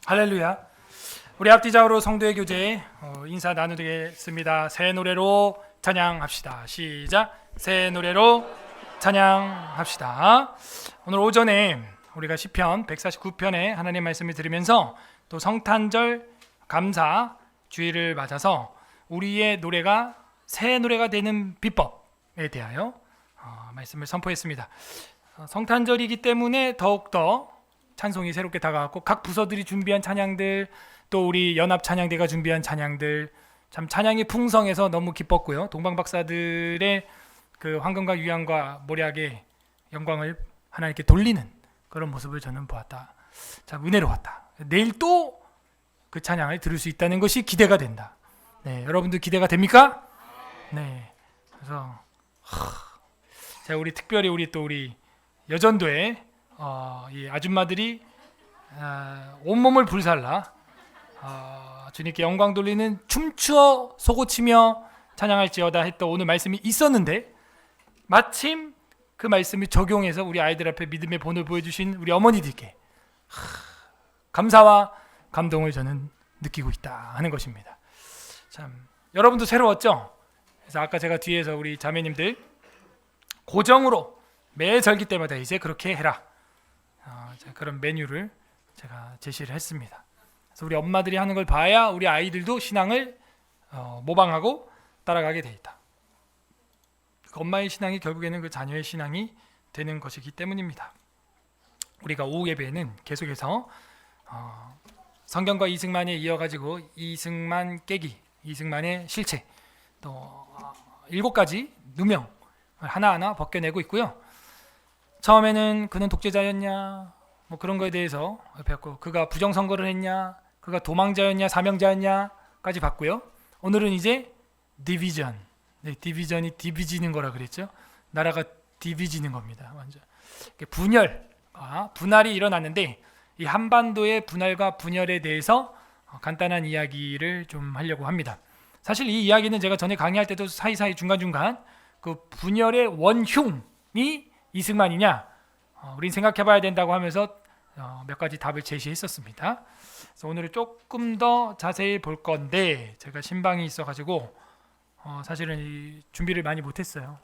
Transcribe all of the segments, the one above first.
할렐루야. 우리 앞뒤좌우로 성도의 교제 인사 나누겠습니다. 새 노래로 찬양합시다. 시작. 새 노래로 찬양합시다. 오늘 오전에 우리가 시편 149편의 하나님 말씀을 들으면서 또 성탄절 감사 주일을 맞아서 우리의 노래가 새 노래가 되는 비법에 대하여 말씀을 선포했습니다. 성탄절이기 때문에 더욱더 찬송이 새롭게 다가왔고, 각 부서들이 준비한 찬양들, 또 우리 연합 찬양대가 준비한 찬양들, 참 찬양이 풍성해서 너무 기뻤고요. 동방 박사들의 그 황금과 유향과 모략의 영광을 하나님께 돌리는 그런 모습을 저는 보았다. 참 은혜로웠다. 내일 또 그 찬양을 들을 수 있다는 것이 기대가 된다. 네, 여러분들 기대가 됩니까? 네. 그래서 제가 우리 특별히 우리 여전도에 이 아줌마들이 온몸을 불살라 주님께 영광 돌리는 춤추어 소고치며 찬양할지어다 했던 오늘 말씀이 있었는데, 마침 그 말씀을 적용해서 우리 아이들 앞에 믿음의 본을 보여주신 우리 어머니들께 감사와 감동을 저는 느끼고 있다 하는 것입니다. 참 여러분도 새로웠죠? 그래서 아까 제가 뒤에서 우리 자매님들 고정으로 매 절기 때마다 이제 그렇게 해라, 그런 메뉴를 제가 제시를 했습니다. 그래서 우리 엄마들이 하는 걸 봐야 우리 아이들도 신앙을 모방하고 따라가게 돼 있다. 그 엄마의 신앙이 결국에는 그 자녀의 신앙이 되는 것이기 때문입니다. 우리가 오후 예배에는 계속해서 성경과 이승만에 이어가지고 이승만 깨기, 이승만의 실체, 또 7가지 누명 하나하나 벗겨내고 있고요. 처음에는 그는 독재자였냐, 뭐 그런 거에 대해서 배웠고, 그가 부정선거를 했냐, 그가 도망자였냐, 사명자였냐까지 봤고요. 오늘은 이제 디비전, 디비전이 디비지는 거라 그랬죠. 나라가 디비지는 겁니다. 완전 분할이 일어났는데, 이 한반도의 분할과 분열에 대해서 간단한 이야기를 좀 하려고 합니다. 사실 이 이야기는 제가 전에 강의할 때도 사이사이 중간중간 그 분열의 원흉이 이승만이냐, 우린 생각해봐야 된다고 하면서 몇 가지 답을 제시했었습니다. 그래서 오늘은 조금 더 자세히 볼 건데, 제가 신방이 있어가지고 사실은 준비를 많이 못했어요.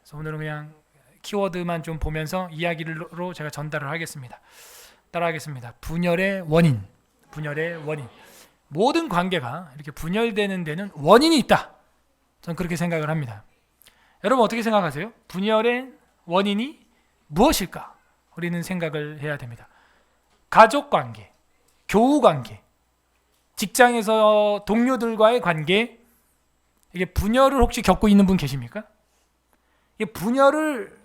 그래서 오늘은 그냥 키워드만 좀 보면서 이야기로 제가 전달을 하겠습니다. 따라하겠습니다. 분열의 원인. 모든 관계가 이렇게 분열되는 데는 원인이 있다. 저는 그렇게 생각을 합니다. 여러분 어떻게 생각하세요? 분열의 원인이 무엇일까? 우리는 생각을 해야 됩니다. 가족관계, 교우관계, 직장에서 동료들과의 관계, 이게 분열을 혹시 겪고 있는 분 계십니까? 이게 분열을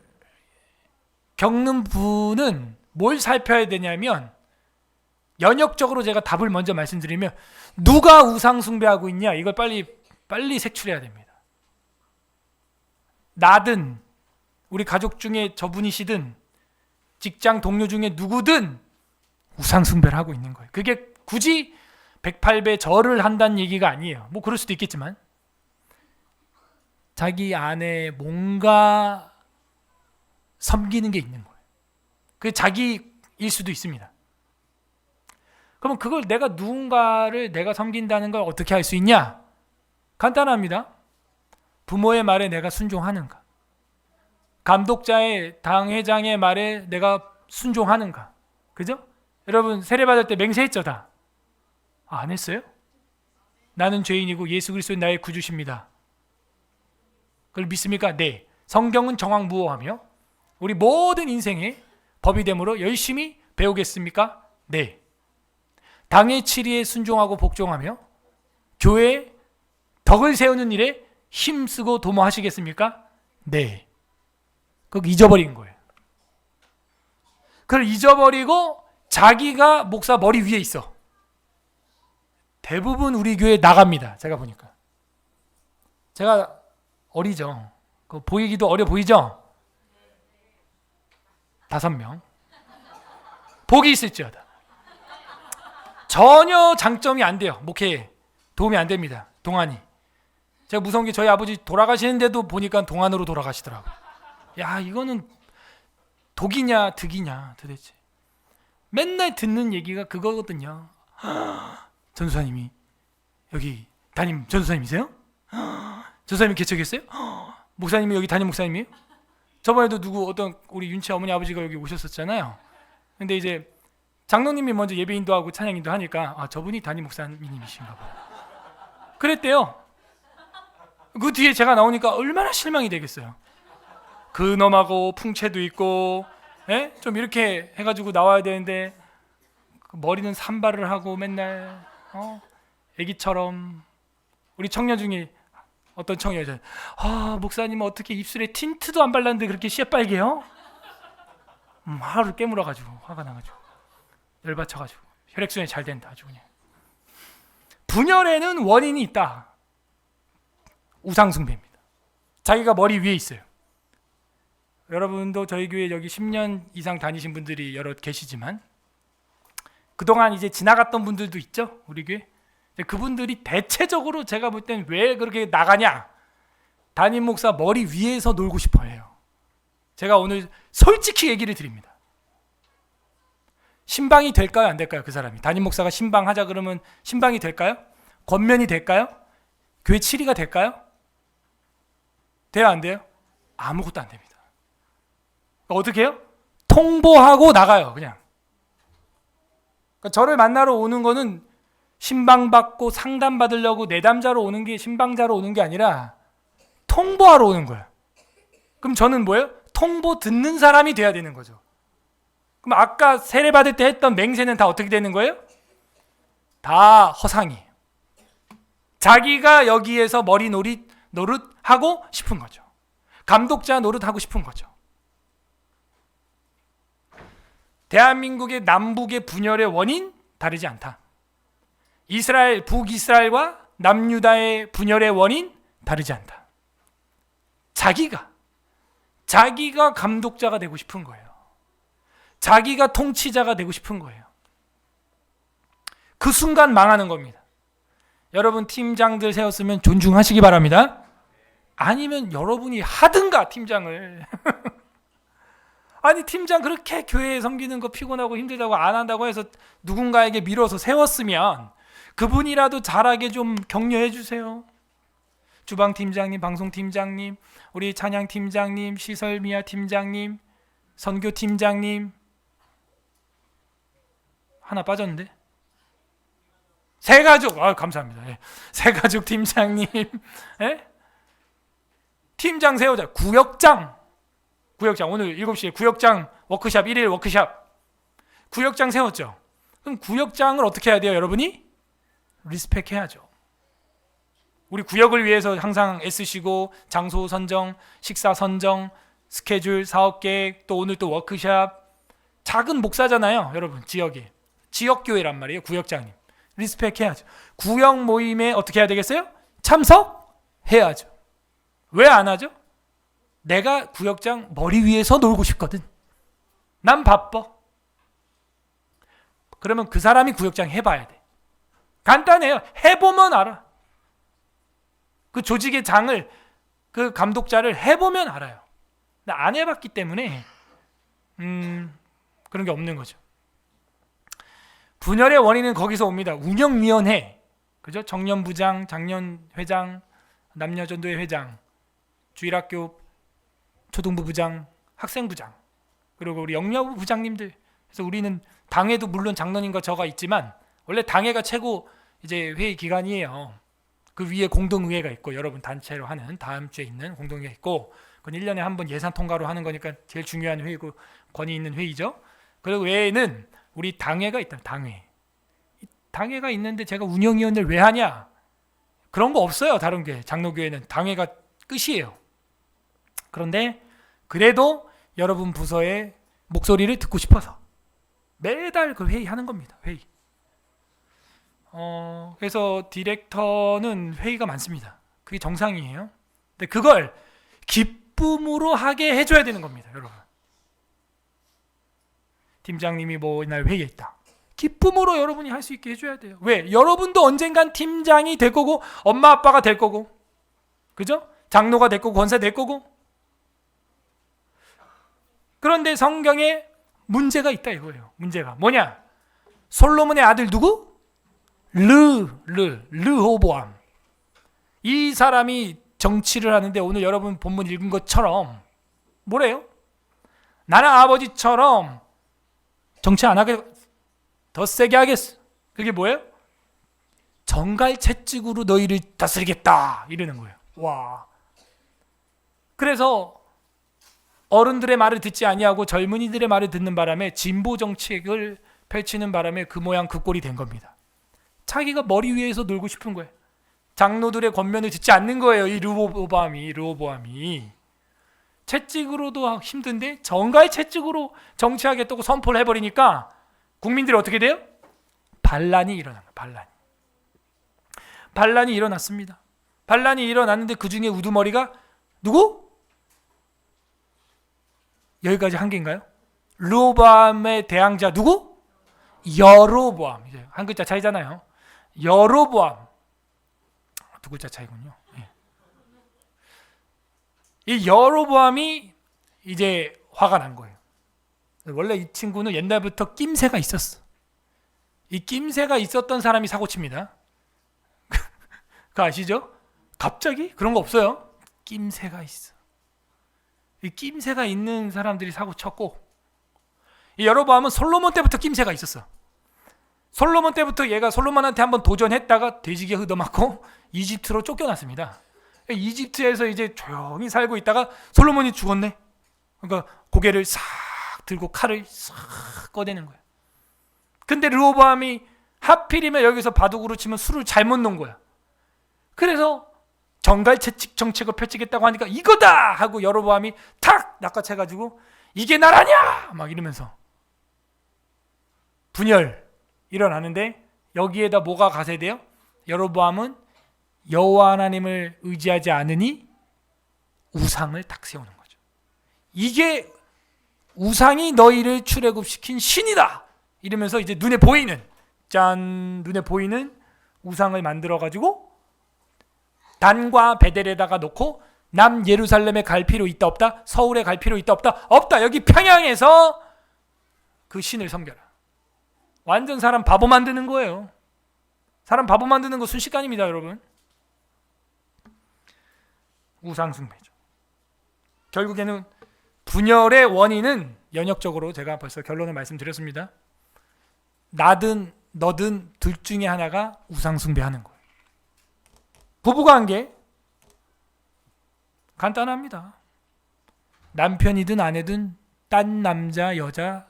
겪는 분은 뭘 살펴야 되냐면, 연역적으로 제가 답을 먼저 말씀드리면, 누가 우상 숭배하고 있냐, 이걸 빨리 색출해야 됩니다. 나든 우리 가족 중에 저분이시든 직장 동료 중에 누구든 우상 숭배를 하고 있는 거예요. 그게 굳이 108배 절을 한다는 얘기가 아니에요. 뭐 그럴 수도 있겠지만, 자기 안에 뭔가 섬기는 게 있는 거예요. 그게 자기일 수도 있습니다. 그러면 그걸 누군가를 내가 섬긴다는 걸 어떻게 할 수 있냐? 간단합니다. 부모의 말에 내가 순종하는가? 감독자의, 당회장의 말에 내가 순종하는가? 그죠? 여러분 세례받을 때 맹세했죠 다? 안 했어요? 나는 죄인이고 예수 그리스도는 나의 구주십니다. 그걸 믿습니까? 네. 성경은 정황무어하며 우리 모든 인생에 법이 되므로 열심히 배우겠습니까? 네. 당의 치리에 순종하고 복종하며 교회에 덕을 세우는 일에 힘쓰고 도모하시겠습니까? 네. 그거 잊어버린 거예요. 그걸 잊어버리고 자기가 목사 머리 위에 있어. 대부분 우리 교회 나갑니다. 제가 보니까. 제가 어리죠. 보이기도 어려 보이죠? 5명. 복이 있을지어다. 전혀 장점이 안 돼요. 목회에 도움이 안 됩니다. 동안이. 제가 무서운 게 저희 아버지 돌아가시는데도 보니까 동안으로 돌아가시더라고요. 야, 이거는 독이냐 득이냐 도대체. 맨날 듣는 얘기가 그거거든요. 전도사님이 여기 담임 전도사님이세요? 전도사님이 개척했어요? 목사님이 여기 담임 목사님이에요? 저번에도 어떤 우리 윤치 어머니 아버지가 여기 오셨었잖아요. 근데 이제 장로님이 먼저 예배 인도하고 찬양 인도하니까 저분이 담임 목사님이신가 봐요. 그랬대요. 그 뒤에 제가 나오니까 얼마나 실망이 되겠어요. 근엄하고 풍채도 있고 좀 이렇게 해가지고 나와야 되는데 머리는 산발을 하고 맨날 애기처럼. 우리 청년 중에 어떤 청년이 목사님 어떻게 입술에 틴트도 안 발랐는데 그렇게 시뻘게요? 하루를 깨물어가지고 화가 나가지고 열받쳐가지고 혈액순환이 잘 된다 아주 그냥. 분열에는 원인이 있다. 우상숭배입니다. 자기가 머리 위에 있어요. 여러분도 저희 교회 여기 10년 이상 다니신 분들이 여럿 계시지만 그동안 이제 지나갔던 분들도 있죠, 우리 교회. 그분들이 대체적으로 제가 볼 땐 왜 그렇게 나가냐, 담임 목사 머리 위에서 놀고 싶어 해요. 제가 오늘 솔직히 얘기를 드립니다. 신방이 될까요, 안 될까요? 그 사람이 담임 목사가 신방하자 그러면 신방이 될까요? 권면이 될까요? 교회 7위가 될까요? 돼요, 안 돼요? 아무것도 안 됩니다. 어떻게 해요? 통보하고 나가요, 그냥. 그러니까 저를 만나러 오는 거는 신방받고 상담받으려고 내담자로 오는 게, 신방자로 오는 게 아니라 통보하러 오는 거예요. 그럼 저는 뭐예요? 통보 듣는 사람이 돼야 되는 거죠. 그럼 아까 세례 받을 때 했던 맹세는 다 어떻게 되는 거예요? 다 허상이에요. 자기가 여기에서 머리 노릇하고 싶은 거죠. 감독자 노릇하고 싶은 거죠. 대한민국의 남북의 분열의 원인 다르지 않다. 이스라엘, 북이스라엘과 남유다의 분열의 원인 다르지 않다. 자기가 감독자가 되고 싶은 거예요. 자기가 통치자가 되고 싶은 거예요. 그 순간 망하는 겁니다. 여러분 팀장들 세웠으면 존중하시기 바랍니다. 아니면 여러분이 하든가 팀장을. 아니 팀장 그렇게 교회에 섬기는 거 피곤하고 힘들다고 안 한다고 해서 누군가에게 밀어서 세웠으면 그분이라도 잘하게 좀 격려해 주세요. 주방팀장님, 방송팀장님, 우리 찬양팀장님, 시설미아 팀장님, 선교팀장님. 하나 빠졌는데? 새가족, 감사합니다. 예. 새가족 팀장님. 예? 팀장 세우자. 구역장 오늘 7시에 구역장 워크샵 1일 워크샵. 구역장 세웠죠. 그럼 구역장을 어떻게 해야 돼요, 여러분이? 리스펙 해야죠. 우리 구역을 위해서 항상 애쓰시고 장소 선정, 식사 선정, 스케줄, 사업 계획, 또 오늘 또 워크샵. 작은 목사잖아요, 여러분. 지역교회란 말이에요, 구역장님. 리스펙 해야죠. 구역 모임에 어떻게 해야 되겠어요? 참석해야죠. 왜 안 하죠? 내가 구역장 머리 위에서 놀고 싶거든. 난 바빠. 그러면 그 사람이 구역장 해봐야 돼. 간단해요. 해보면 알아. 그 조직의 장을, 그 감독자를 해보면 알아요. 근데 안 해봤기 때문에 그런 게 없는 거죠. 분열의 원인은 거기서 옵니다. 운영위원회, 그죠? 청년부장, 장년회장, 남녀전도회 회장, 주일학교 초등부 부장, 학생부장, 그리고 우리 영여부 부장님들. 그래서 우리는 당회도 물론 장로님과 저가 있지만 원래 당회가 최고 이제 회의 기관이에요. 그 위에 공동의회가 있고 여러분 단체로 하는 다음 주에 있는 공동의회가 있고 그건 1년에 한 번 예산 통과로 하는 거니까 제일 중요한 회의고 권위 있는 회의죠. 그리고 외에는 우리 당회가 있다. 당회가 있는데 제가 운영위원을 왜 하냐? 그런 거 없어요. 다른 교회, 장로교회는 당회가 끝이에요. 그런데 그래도 여러분 부서의 목소리를 듣고 싶어서 매달 그 회의하는 겁니다. 회의. 그래서 디렉터는 회의가 많습니다. 그게 정상이에요. 근데 그걸 기쁨으로 하게 해줘야 되는 겁니다, 여러분. 팀장님이 뭐 이날 회의에 있다. 기쁨으로 여러분이 할 수 있게 해줘야 돼요. 왜? 여러분도 언젠간 팀장이 될 거고 엄마 아빠가 될 거고, 그죠? 장로가 될 거고 권사 될 거고. 그런데 성경에 문제가 있다 이거예요. 문제가 뭐냐? 솔로몬의 아들 누구? 르호보암. 이 사람이 정치를 하는데 오늘 여러분 본문 읽은 것처럼 뭐래요? 나는 아버지처럼 정치 안 하게 더 세게 하겠어. 그게 뭐예요? 정갈 채찍으로 너희를 다스리겠다 이러는 거예요. 와. 그래서 어른들의 말을 듣지 아니하고 젊은이들의 말을 듣는 바람에 진보 정책을 펼치는 바람에 그 모양 그 꼴이 된 겁니다. 자기가 머리 위에서 놀고 싶은 거예요. 장로들의 권면을 듣지 않는 거예요. 이 르호보암이 채찍으로도 힘든데 정갈 채찍으로 정치하겠다고 선포를 해버리니까 국민들이 어떻게 돼요? 반란이 일어난 거예요. 반란이 일어났습니다. 반란이 일어났는데 그 중에 우두머리가 누구? 여기까지 한 개인가요? 르호보암의 대항자 누구? 여로보암. 이제 한 글자 차이잖아요. 여로보암. 두 글자 차이군요. 이 여로보암이 이제 화가 난 거예요. 원래 이 친구는 옛날부터 낌새가 있었어. 이 낌새가 있었던 사람이 사고칩니다. 그거 아시죠? 갑자기? 그런 거 없어요. 낌새가 있어. 이 낌새가 있는 사람들이 사고쳤고, 이 여로보암은 솔로몬 때부터 낌새가 있었어. 솔로몬 때부터 얘가 솔로몬한테 한번 도전했다가 돼지게 얻어맞고 이집트로 쫓겨났습니다. 이집트에서 이제 조용히 살고 있다가 솔로몬이 죽었네. 그러니까 고개를 싹 들고 칼을 싹 꺼내는 거야. 근데 르호보암이 하필이면 여기서 바둑으로 치면 수를 잘못 놓은 거야. 그래서 정갈채찍 정책을 펼치겠다고 하니까 이거다 하고 여로보암이 탁 낚아채가지고 이게 나라냐 막 이러면서 분열 일어나는데 여기에다 뭐가 가세돼요? 여로보암은 여호와 하나님을 의지하지 않으니 우상을 딱 세우는 거죠. 이게 우상이 너희를 출애굽시킨 신이다 이러면서 이제 눈에 보이는 우상을 만들어 가지고 단과 베델에다가 놓고 남 예루살렘에 갈 필요 있다 없다? 서울에 갈 필요 있다 없다? 없다. 여기 평양에서 그 신을 섬겨라. 완전 사람 바보 만드는 거예요. 사람 바보 만드는 거 순식간입니다, 여러분. 우상숭배죠. 결국에는 분열의 원인은 연역적으로 제가 벌써 결론을 말씀드렸습니다. 나든 너든 둘 중에 하나가 우상숭배하는 거예요. 부부관계 간단합니다. 남편이든 아내든 딴 남자 여자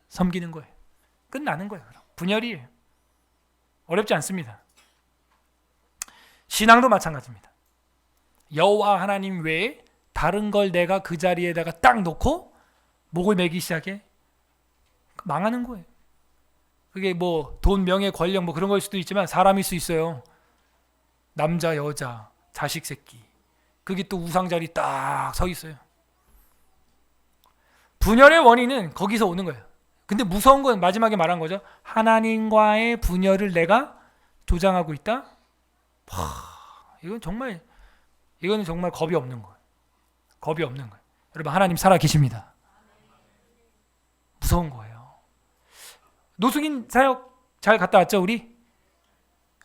섬기는 거예요. 끝나는 거예요. 분열이에요. 어렵지 않습니다. 신앙도 마찬가지입니다. 여호와 하나님 외에 다른 걸 내가 그 자리에다가 딱 놓고 목을 매기 시작해 망하는 거예요. 그게 뭐 돈, 명예, 권력 뭐 그런 걸 수도 있지만 사람일 수 있어요. 남자, 여자, 자식 새끼. 그게 또 우상자리 딱 서 있어요. 분열의 원인은 거기서 오는 거예요. 근데 무서운 건 마지막에 말한 거죠. 하나님과의 분열을 내가 조장하고 있다? 이건 정말 겁이 없는 거예요. 겁이 없는 거예요. 여러분 하나님 살아 계십니다. 무서운 거예요. 노숙인 사역 잘 갔다 왔죠 우리?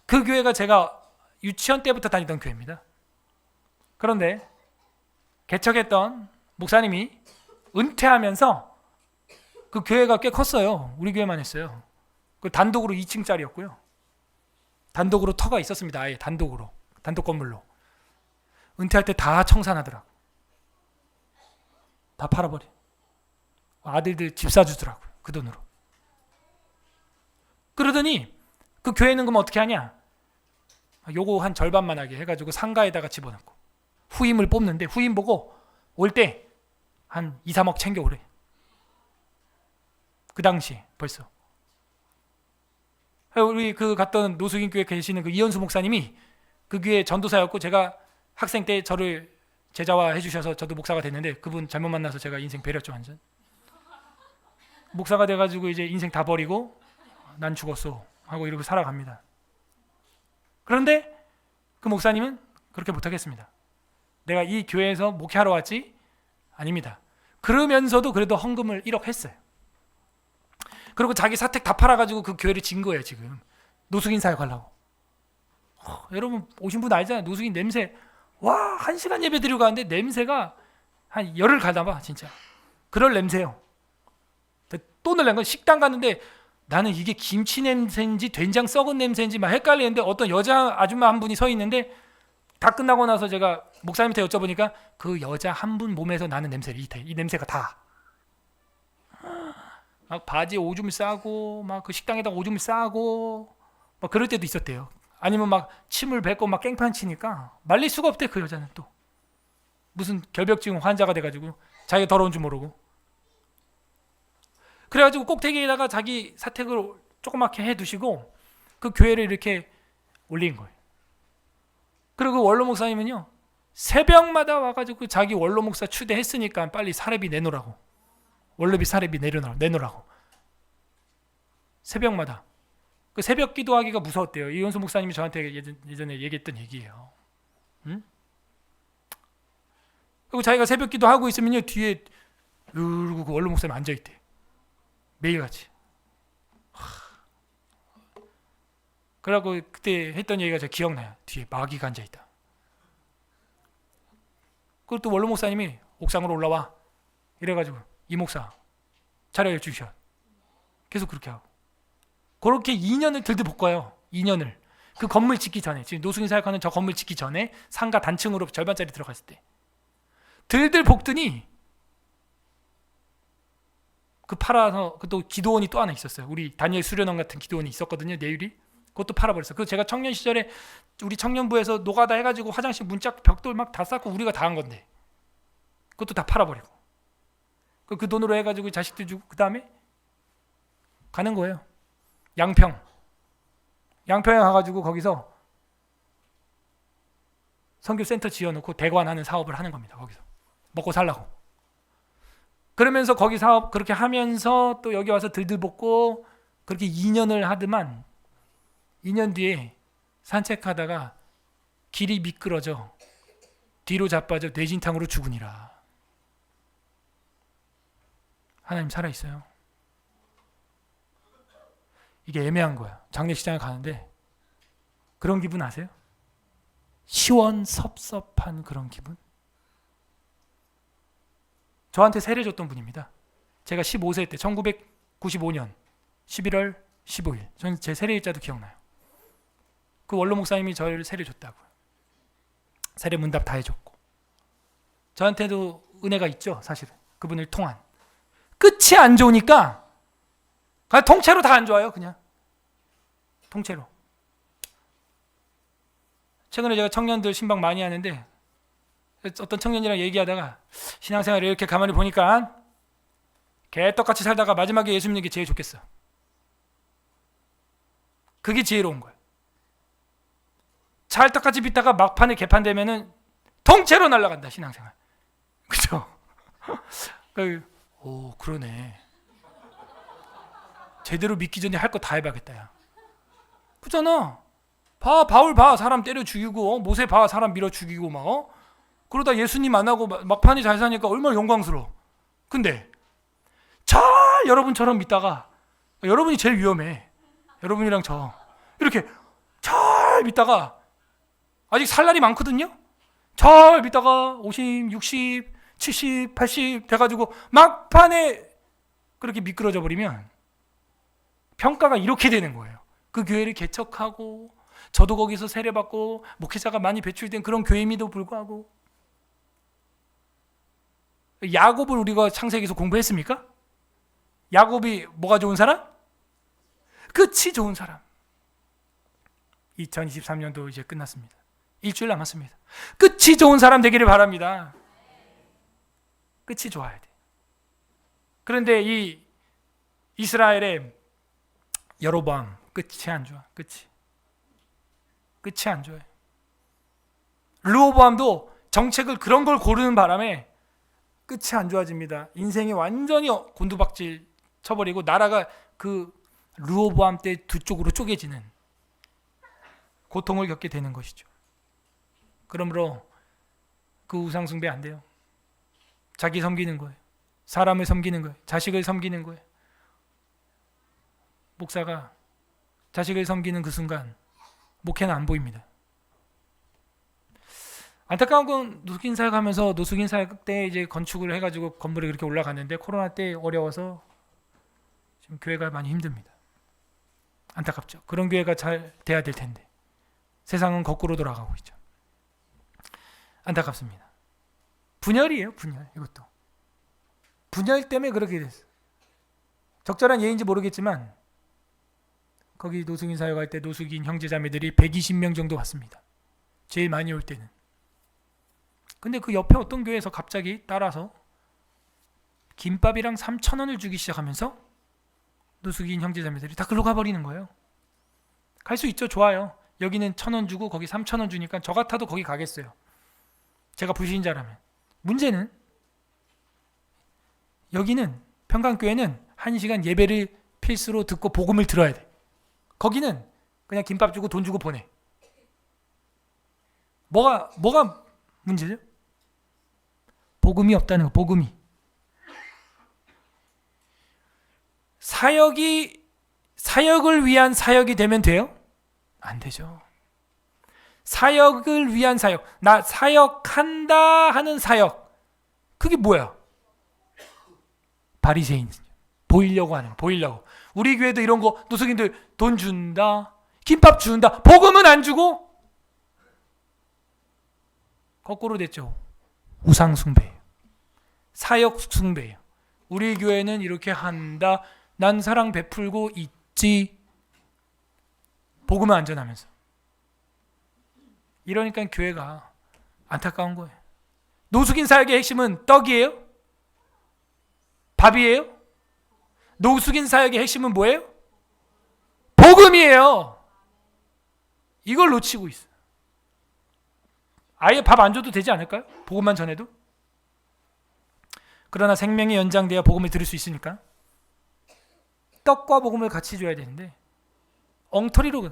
그 교회가 제가 유치원 때부터 다니던 교회입니다. 그런데 개척했던 목사님이 은퇴하면서 그 교회가 꽤 컸어요. 우리 교회만 했어요. 그 단독으로 2층짜리였고요. 단독으로 터가 있었습니다. 아예 단독 건물로. 은퇴할 때 다 청산하더라고. 다 팔아버려. 아들들 집 사주더라고요. 그 돈으로. 그러더니 그 교회는 그럼 어떻게 하냐? 요거 한 절반만 하게 해가지고 상가에다가 집어넣고 후임을 뽑는데 후임 보고 올 때 한 2, 3억 챙겨오래. 그 당시 벌써. 우리 그 갔던 노숙인 교회 계시는 그 이현수 목사님이 그 교회 전도사였고 제가 학생 때 저를 제자화 해주셔서 저도 목사가 됐는데 그분 잘못 만나서 제가 인생 배렸죠 완전. 목사가 돼가지고 이제 인생 다 버리고 난 죽었어 하고 이러고 살아갑니다. 그런데 그 목사님은 그렇게 못하겠습니다. 내가 이 교회에서 목회하러 왔지? 아닙니다. 그러면서도 그래도 헌금을 1억 했어요. 그리고 자기 사택 다 팔아가지고 그 교회를 진 거예요. 지금 노숙인 사역 하려고. 여러분 오신 분 알잖아요. 노숙인 냄새. 와, 1시간 예배 드리고 가는데 냄새가 한 열흘 가다 봐 진짜. 그럴 냄새요. 또 놀란 건 식당 갔는데 나는 이게 김치 냄새인지 된장 썩은 냄새인지 막 헷갈리는데 어떤 여자 아줌마 한 분이 서 있는데 다 끝나고 나서 제가 목사님한테 여쭤보니까 그 여자 한 분 몸에서 나는 냄새를 이 냄새가 다. 막 바지에 오줌 싸고 막 그 식당에다 오줌 싸고 막 그럴 때도 있었대요. 아니면 막 침을 뱉고 막 깽판 치니까 말릴 수가 없대. 그 여자는 또 무슨 결벽증 환자가 돼가지고 자기가 더러운 줄 모르고. 그래가지고 꼭대기에다가 자기 사택을 조그맣게 해두시고 그 교회를 이렇게 올린 거예요. 그리고 원로 목사님은요 새벽마다 와가지고 자기 원로 목사 추대했으니까 빨리 사례비 내놓으라고. 원로비 사례비 내놓으라고. 새벽마다. 그 새벽 기도하기가 무서웠대요. 이현수 목사님이 저한테 예전에 얘기했던 얘기예요. 응? 그리고 자기가 새벽 기도하고 있으면요 뒤에 그 원로 목사님 앉아있대. 매일같이. 그러고 그때 했던 얘기가 제가 기억나요. 뒤에 마귀가 앉아있다. 그리고 또 원로 목사님이 옥상으로 올라와. 이래가지고 이 목사 차려여 주셔. 계속 그렇게 하고. 그렇게 2년을 들들 볶아요. 2년을. 그 건물 짓기 전에, 지금 노숙인 사역하는 저 건물 짓기 전에 상가 단층으로 절반짜리 들어갔을 때 들들 볶더니 그 팔아서 그 또 기도원이 또 하나 있었어요. 우리 다니엘 수련원 같은 기도원이 있었거든요. 내일이. 그것도 팔아버렸어요. 그 제가 청년 시절에 우리 청년부에서 노가다 해가지고 화장실 문짝 벽돌 막 다 쌓고 우리가 다 한 건데 그것도 다 팔아버리고 그 돈으로 해가지고 자식들 주고 그 다음에 가는 거예요. 양평에 가가지고 거기서 선교센터 지어놓고 대관하는 사업을 하는 겁니다. 거기서 먹고 살라고. 그러면서 거기 사업 그렇게 하면서 또 여기 와서 들들 볶고 그렇게 2년을 하더만 2년 뒤에 산책하다가 길이 미끄러져 뒤로 자빠져 뇌진탕으로 죽으니라. 하나님 살아있어요. 이게 애매한 거야. 장례식장에 가는데 그런 기분 아세요? 시원섭섭한 그런 기분? 저한테 세례 줬던 분입니다. 제가 15세 때 1995년 11월 15일 저는 제 세례일자도 기억나요. 그 원로 목사님이 저를 세례 줬다고요. 세례 문답 다 해줬고 저한테도 은혜가 있죠. 사실은 그분을 통한. 끝이 안 좋으니까 그냥 통째로 다 안 좋아요. 그냥 통째로. 최근에 제가 청년들 신방 많이 하는데 어떤 청년이랑 얘기하다가 신앙생활을 이렇게 가만히 보니까 개떡같이 살다가 마지막에 예수 믿는 게 제일 좋겠어. 그게 지혜로운 거예요. 찰떡같이 빚다가 막판에 개판되면은 통째로 날아간다 신앙생활. 그죠? 오 그러네. 제대로 믿기 전에 할 거 다 해봐야겠다. 야. 그잖아. 바울 사람 때려 죽이고 모세 사람 밀어 죽이고 막 그러다 예수님 만나고 막판에 잘 사니까 얼마나 영광스러워. 근데 잘 여러분처럼 믿다가 여러분이 제일 위험해. 여러분이랑 저 이렇게 잘 믿다가 아직 살 날이 많거든요. 잘 믿다가 50, 60, 70, 80 돼가지고 막판에 그렇게 미끄러져 버리면 평가가 이렇게 되는 거예요. 그 교회를 개척하고 저도 거기서 세례받고 목회자가 많이 배출된 그런 교회임에도 불구하고 야곱을 우리가 창세기에서 공부했습니까? 야곱이 뭐가 좋은 사람? 끝이 좋은 사람. 2023년도 이제 끝났습니다. 일주일 남았습니다. 끝이 좋은 사람 되기를 바랍니다. 끝이 좋아야 돼. 그런데 이 이스라엘의 여로보암 끝이 안 좋아. 끝이 안 좋아요. 르호보암도 정책을 그런 걸 고르는 바람에 끝이 안 좋아집니다. 인생이 완전히 곤두박질 쳐버리고 나라가 그 르호보암 때 두 쪽으로 쪼개지는 고통을 겪게 되는 것이죠. 그러므로 그 우상 숭배 안 돼요. 자기 섬기는 거예요. 사람을 섬기는 거예요. 자식을 섬기는 거예요. 목사가 자식을 섬기는 그 순간 목회는 안 보입니다. 안타까운 건 노숙인 사역하면서 노숙인 사역 때 이제 건축을 해가지고 건물이 그렇게 올라갔는데 코로나 때 어려워서 지금 교회가 많이 힘듭니다. 안타깝죠. 그런 교회가 잘 돼야 될 텐데 세상은 거꾸로 돌아가고 있죠. 안타깝습니다. 분열이에요, 분열. 이것도 분열 때문에 그렇게 됐어요. 적절한 예인지 모르겠지만 거기 노숙인 사역할 때 노숙인 형제자매들이 120명 정도 왔습니다. 제일 많이 올 때는. 근데 그 옆에 어떤 교회에서 갑자기 따라서 김밥이랑 3,000원을 주기 시작하면서 노숙인 형제자매들이 다 글로 가버리는 거예요. 갈 수 있죠. 좋아요. 여기는 1,000원 주고 거기 3,000원 주니까 저 같아도 거기 가겠어요. 제가 불신자라면. 문제는 여기는 평강교회는 1시간 예배를 필수로 듣고 복음을 들어야 돼. 거기는 그냥 김밥 주고 돈 주고 보내. 뭐가 문제죠? 복음이 없다는 거. 복음이. 사역을 위한 사역이 되면 돼요? 안 되죠. 사역을 위한 사역. 나 사역한다 하는 사역. 그게 뭐야? 바리새인. 보이려고 하는 거. 보이려고. 우리 교회도 이런 거 노숙인들 돈 준다. 김밥 준다. 복음은 안 주고 거꾸로 됐죠. 우상 숭배예요. 사역 숭배예요. 우리 교회는 이렇게 한다. 난 사랑 베풀고 있지. 복음은 안 전하면서. 이러니까 교회가 안타까운 거예요. 노숙인 사역의 핵심은 떡이에요? 밥이에요? 노숙인 사역의 핵심은 뭐예요? 복음이에요. 이걸 놓치고 있어요. 아예 밥 안 줘도 되지 않을까요? 복음만 전해도? 그러나 생명이 연장돼야 복음을 들을 수 있으니까 떡과 복음을 같이 줘야 되는데 엉터리로.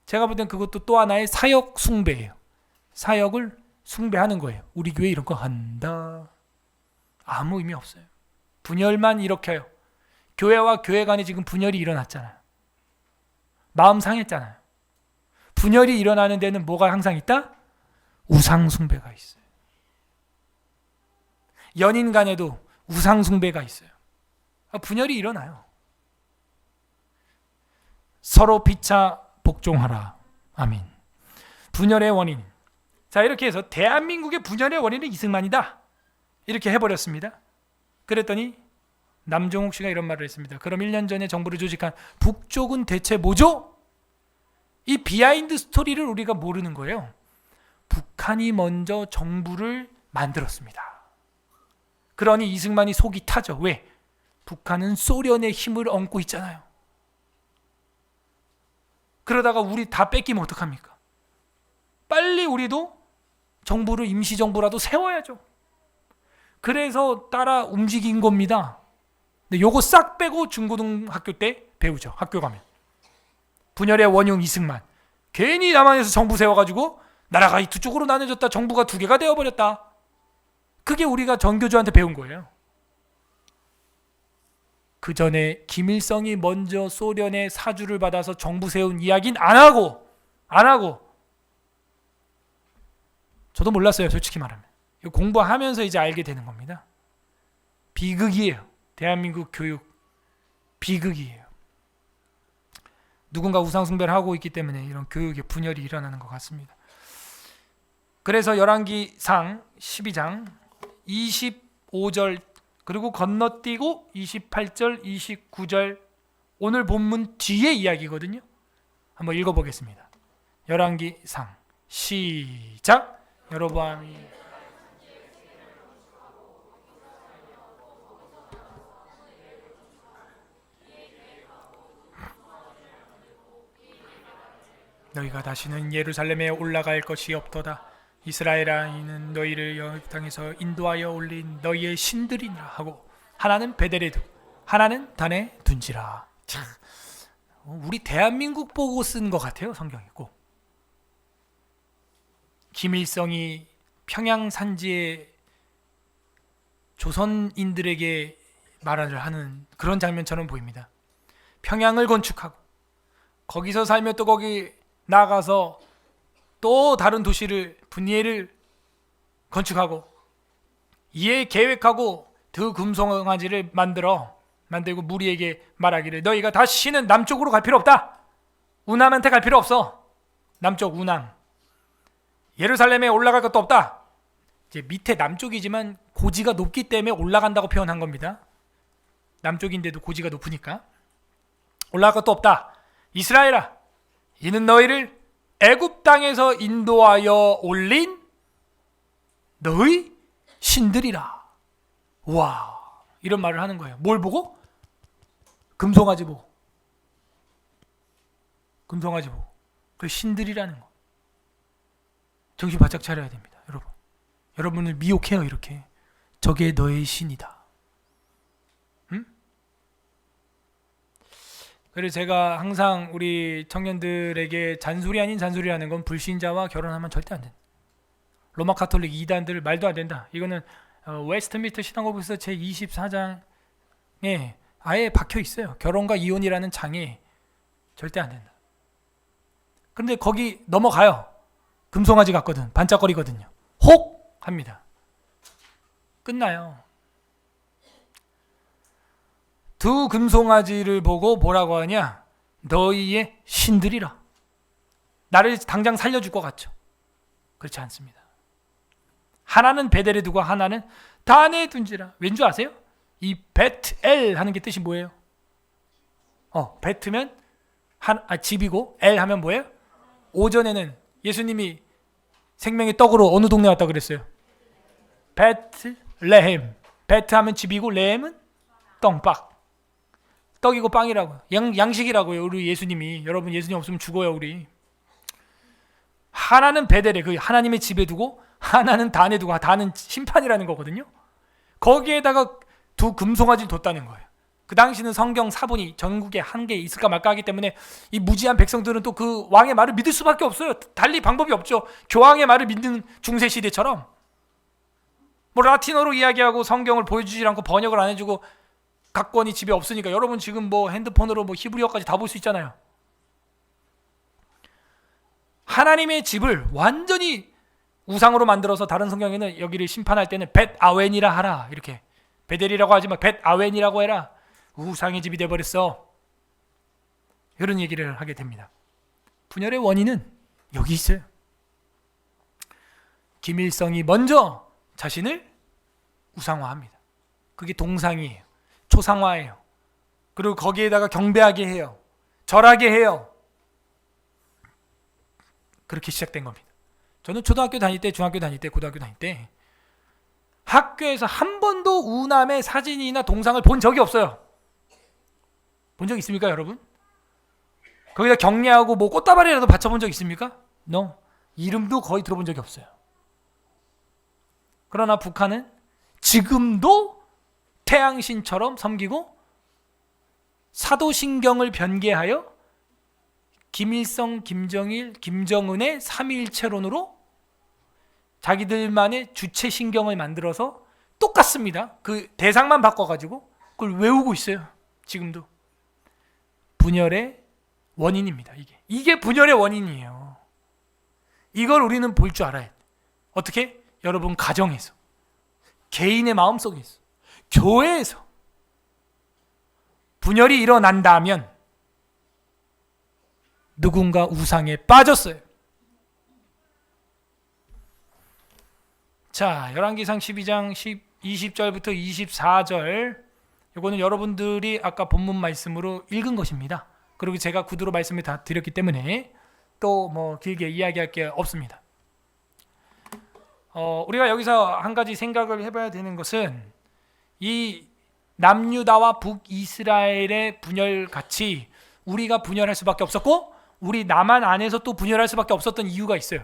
제가 볼 땐 그것도 또 하나의 사역 숭배예요. 사역을 숭배하는 거예요. 우리 교회 이런 거 한다. 아무 의미 없어요. 분열만 일으켜요. 교회와 교회 간에 지금 분열이 일어났잖아요. 마음 상했잖아요. 분열이 일어나는 데는 뭐가 항상 있다? 우상 숭배가 있어요. 연인 간에도 우상 숭배가 있어요. 분열이 일어나요. 서로 피차 복종하라. 아멘. 분열의 원인. 자, 이렇게 해서 대한민국의 분열의 원인은 이승만이다. 이렇게 해버렸습니다. 그랬더니 남종욱 씨가 이런 말을 했습니다. 그럼 1년 전에 정부를 조직한 북쪽은 대체 뭐죠? 이 비하인드 스토리를 우리가 모르는 거예요. 북한이 먼저 정부를 만들었습니다. 그러니 이승만이 속이 타죠. 왜? 북한은 소련의 힘을 얹고 있잖아요. 그러다가 우리 다 뺏기면 어떡합니까? 빨리 우리도 정부를 임시정부라도 세워야죠. 그래서 따라 움직인 겁니다. 근데 요거 싹 빼고 중고등학교 때 배우죠. 학교 가면. 분열의 원흉 이승만. 괜히 남한에서 정부 세워가지고 나라가 이 두 쪽으로 나눠졌다. 정부가 두 개가 되어버렸다. 그게 우리가 전교조한테 배운 거예요. 그 전에 김일성이 먼저 소련의 사주를 받아서 정부 세운 이야기는 안 하고 저도 몰랐어요. 솔직히 말하면. 이거 공부하면서 이제 알게 되는 겁니다. 비극이에요. 대한민국 교육 비극이에요. 누군가 우상숭배를 하고 있기 때문에 이런 교육의 분열이 일어나는 것 같습니다. 그래서 열왕기상 12장 25절 그리고 건너뛰고 28절, 29절 오늘 본문 뒤에 이야기거든요. 한번 읽어보겠습니다. 열왕기상 시작. 여로보암이 너희가 다시는 예루살렘에 올라갈 것이 없도다. 이스라엘아, 이는 너희를 여기 땅에서 인도하여 올린 너희의 신들이니라 하고 하나는 베델에 두고 하나는 단에 둔지라. 참, 우리 대한민국 보고 쓴 것 같아요. 성경이 꼭. 김일성이 평양 산지에 조선인들에게 말을 하는 그런 장면처럼 보입니다. 평양을 건축하고 거기서 살며 또 거기 나가서 또 다른 도시를 분예를 건축하고 이에 계획하고 그 금송아지를 만들고 무리에게 말하기를 너희가 다시는 남쪽으로 갈 필요 없다. 우남한테 갈 필요 없어. 남쪽 우남. 예루살렘에 올라갈 것도 없다. 이제 밑에 남쪽이지만 고지가 높기 때문에 올라간다고 표현한 겁니다. 남쪽인데도 고지가 높으니까 올라갈 것도 없다. 이스라엘아, 이는 너희를 애굽 땅에서 인도하여 올린 너희 신들이라. 와, 이런 말을 하는 거예요. 뭘 보고? 금송아지 보고. 금송아지 보고. 그 신들이라는 거. 정신 바짝 차려야 됩니다, 여러분. 여러분을 미혹해요, 이렇게. 저게 너의 신이다. 응? 그래서 제가 항상 우리 청년들에게 잔소리 아닌 잔소리라는 건 불신자와 결혼하면 절대 안 된다. 로마 카톨릭 이단들 말도 안 된다. 이거는 웨스트민스터 신앙법에서 제 24장에 아예 박혀 있어요. 결혼과 이혼이라는 장에 절대 안 된다. 그런데 거기 넘어가요. 금송아지 같거든. 반짝거리거든요. 혹 합니다. 끝나요. 두 금송아지를 보고 뭐라고 하냐? 너희의 신들이라. 나를 당장 살려줄 것 같죠? 그렇지 않습니다. 하나는 베델에 두고 하나는 단에 둔지라. 왠지 아세요? 이 베트엘 하는 게 뜻이 뭐예요? 베트면 집이고 엘 하면 뭐예요? 오전에는 예수님이 생명의 떡으로 어느 동네 왔다 그랬어요? 베틀레헴. 베트 하면 집이고 레헴은 떡밥. 떡이고 빵이라고요. 양식이라고요. 우리 예수님이. 여러분 예수님 없으면 죽어요 우리. 하나는 베델에 그 하나님의 집에 두고 하나는 단에 두고 단은 심판이라는 거거든요. 거기에다가 두 금송아지를 뒀다는 거예요. 그 당시는 성경 사본이 전국에 한 개 있을까 말까 하기 때문에 이 무지한 백성들은 또 그 왕의 말을 믿을 수밖에 없어요. 달리 방법이 없죠. 교황의 말을 믿는 중세 시대처럼 뭐 라틴어로 이야기하고 성경을 보여주지 않고 번역을 안 해주고 각권이 집에 없으니까 여러분 지금 뭐 핸드폰으로 뭐 히브리어까지 다 볼 수 있잖아요. 하나님의 집을 완전히 우상으로 만들어서 다른 성경에는 여기를 심판할 때는 벳 아웬이라 하라 이렇게 베델이라고 하지 마 벳 아웬이라고 해라. 우상의 집이 되어버렸어. 이런 얘기를 하게 됩니다. 분열의 원인은 여기 있어요. 김일성이 먼저 자신을 우상화합니다. 그게 동상이에요. 초상화예요. 그리고 거기에다가 경배하게 해요. 절하게 해요. 그렇게 시작된 겁니다. 저는 초등학교 다닐 때, 중학교 다닐 때, 고등학교 다닐 때 학교에서 한 번도 우남의 사진이나 동상을 본 적이 없어요. 본 적 있습니까, 여러분? 거기다 경례하고 뭐 꽃다발이라도 받쳐본 적 있습니까? No. 이름도 거의 들어본 적이 없어요. 그러나 북한은 지금도 태양신처럼 섬기고 사도신경을 변개하여 김일성, 김정일, 김정은의 삼위일체론으로 자기들만의 주체신경을 만들어서 똑같습니다. 그 대상만 바꿔가지고 그걸 외우고 있어요. 지금도. 분열의 원인입니다. 이게 분열의 원인이에요. 이걸 우리는 볼 줄 알아야 돼. 어떻게? 여러분 가정에서, 개인의 마음속에서, 교회에서 분열이 일어난다면 누군가 우상에 빠졌어요. 자, 열왕기상 12장 20절부터 24절 이거는 여러분들이 아까 본문 말씀으로 읽은 것입니다. 그리고 제가 구두로 말씀을 다 드렸기 때문에 또 뭐 길게 이야기할 게 없습니다. 우리가 여기서 한 가지 생각을 해봐야 되는 것은 이 남유다와 북이스라엘의 분열같이 우리가 분열할 수밖에 없었고 우리 남한 안에서 또 분열할 수밖에 없었던 이유가 있어요.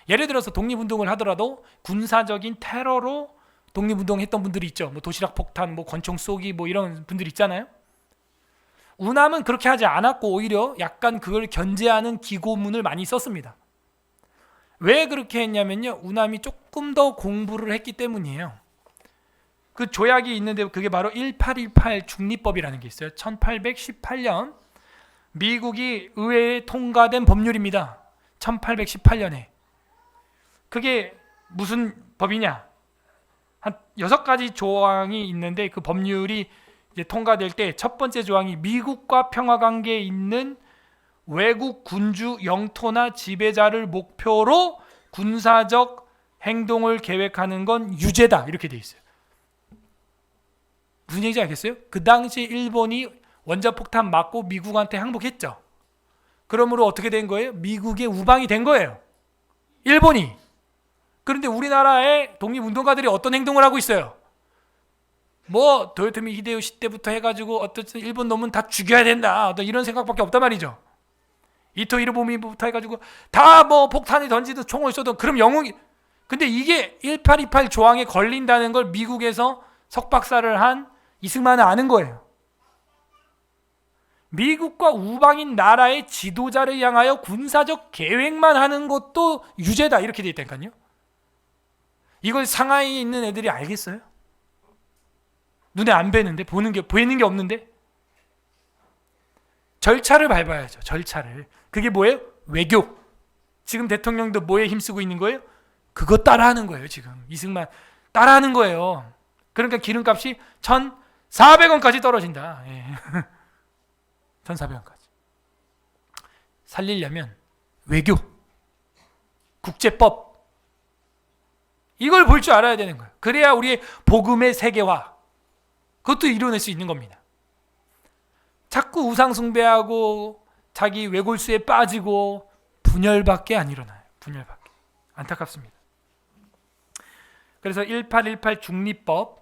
예를 들어서 독립운동을 하더라도 군사적인 테러로 독립운동 했던 분들이 있죠. 뭐 도시락 폭탄, 뭐 권총 쏘기 뭐 이런 분들 있잖아요. 우남은 그렇게 하지 않았고 오히려 약간 그걸 견제하는 기고문을 많이 썼습니다. 왜 그렇게 했냐면요. 우남이 조금 더 공부를 했기 때문이에요. 그 조약이 있는데 그게 바로 1818 중립법이라는 게 있어요. 1818년 미국이 의회에 통과된 법률입니다. 1818년에. 그게 무슨 법이냐? 한 6가지 조항이 있는데 그 법률이 이제 통과될 때 첫 번째 조항이 미국과 평화 관계에 있는 외국 군주 영토나 지배자를 목표로 군사적 행동을 계획하는 건 유죄다. 이렇게 돼 있어요. 무슨 얘기인지 알겠어요? 그 당시 일본이 원자폭탄 맞고 미국한테 항복했죠. 그러므로 어떻게 된 거예요? 미국의 우방이 된 거예요. 일본이. 그런데 우리나라의 독립운동가들이 어떤 행동을 하고 있어요? 뭐 도요토미 히데요시 때부터 해가지고 어떤 일본 놈은 다 죽여야 된다. 어떤 이런 생각밖에 없단 말이죠. 이토 히로부미부터 해가지고 다 뭐 폭탄을 던지든 총을 쏘든 그럼 영웅이. 근데 이게 1828 조항에 걸린다는 걸 미국에서 석박사를 한 이승만은 아는 거예요. 미국과 우방인 나라의 지도자를 향하여 군사적 계획만 하는 것도 유죄다. 이렇게 돼 있다니까요. 이걸 상하이에 있는 애들이 알겠어요? 눈에 안 뵈는데, 보이는 게 없는데? 절차를 밟아야죠. 절차를. 그게 뭐예요? 외교. 지금 대통령도 뭐에 힘쓰고 있는 거예요? 그거 따라하는 거예요. 지금 이승만 따라하는 거예요. 그러니까 기름값이 1,400원까지 떨어진다. 예. 1,400원까지. 살리려면 외교, 국제법 이걸 볼 줄 알아야 되는 거예요. 그래야 우리의 복음의 세계화 그것도 이뤄낼 수 있는 겁니다. 자꾸 우상 숭배하고 자기 외골수에 빠지고 분열밖에 안 일어나요. 분열밖에. 안타깝습니다. 그래서 1818 중립법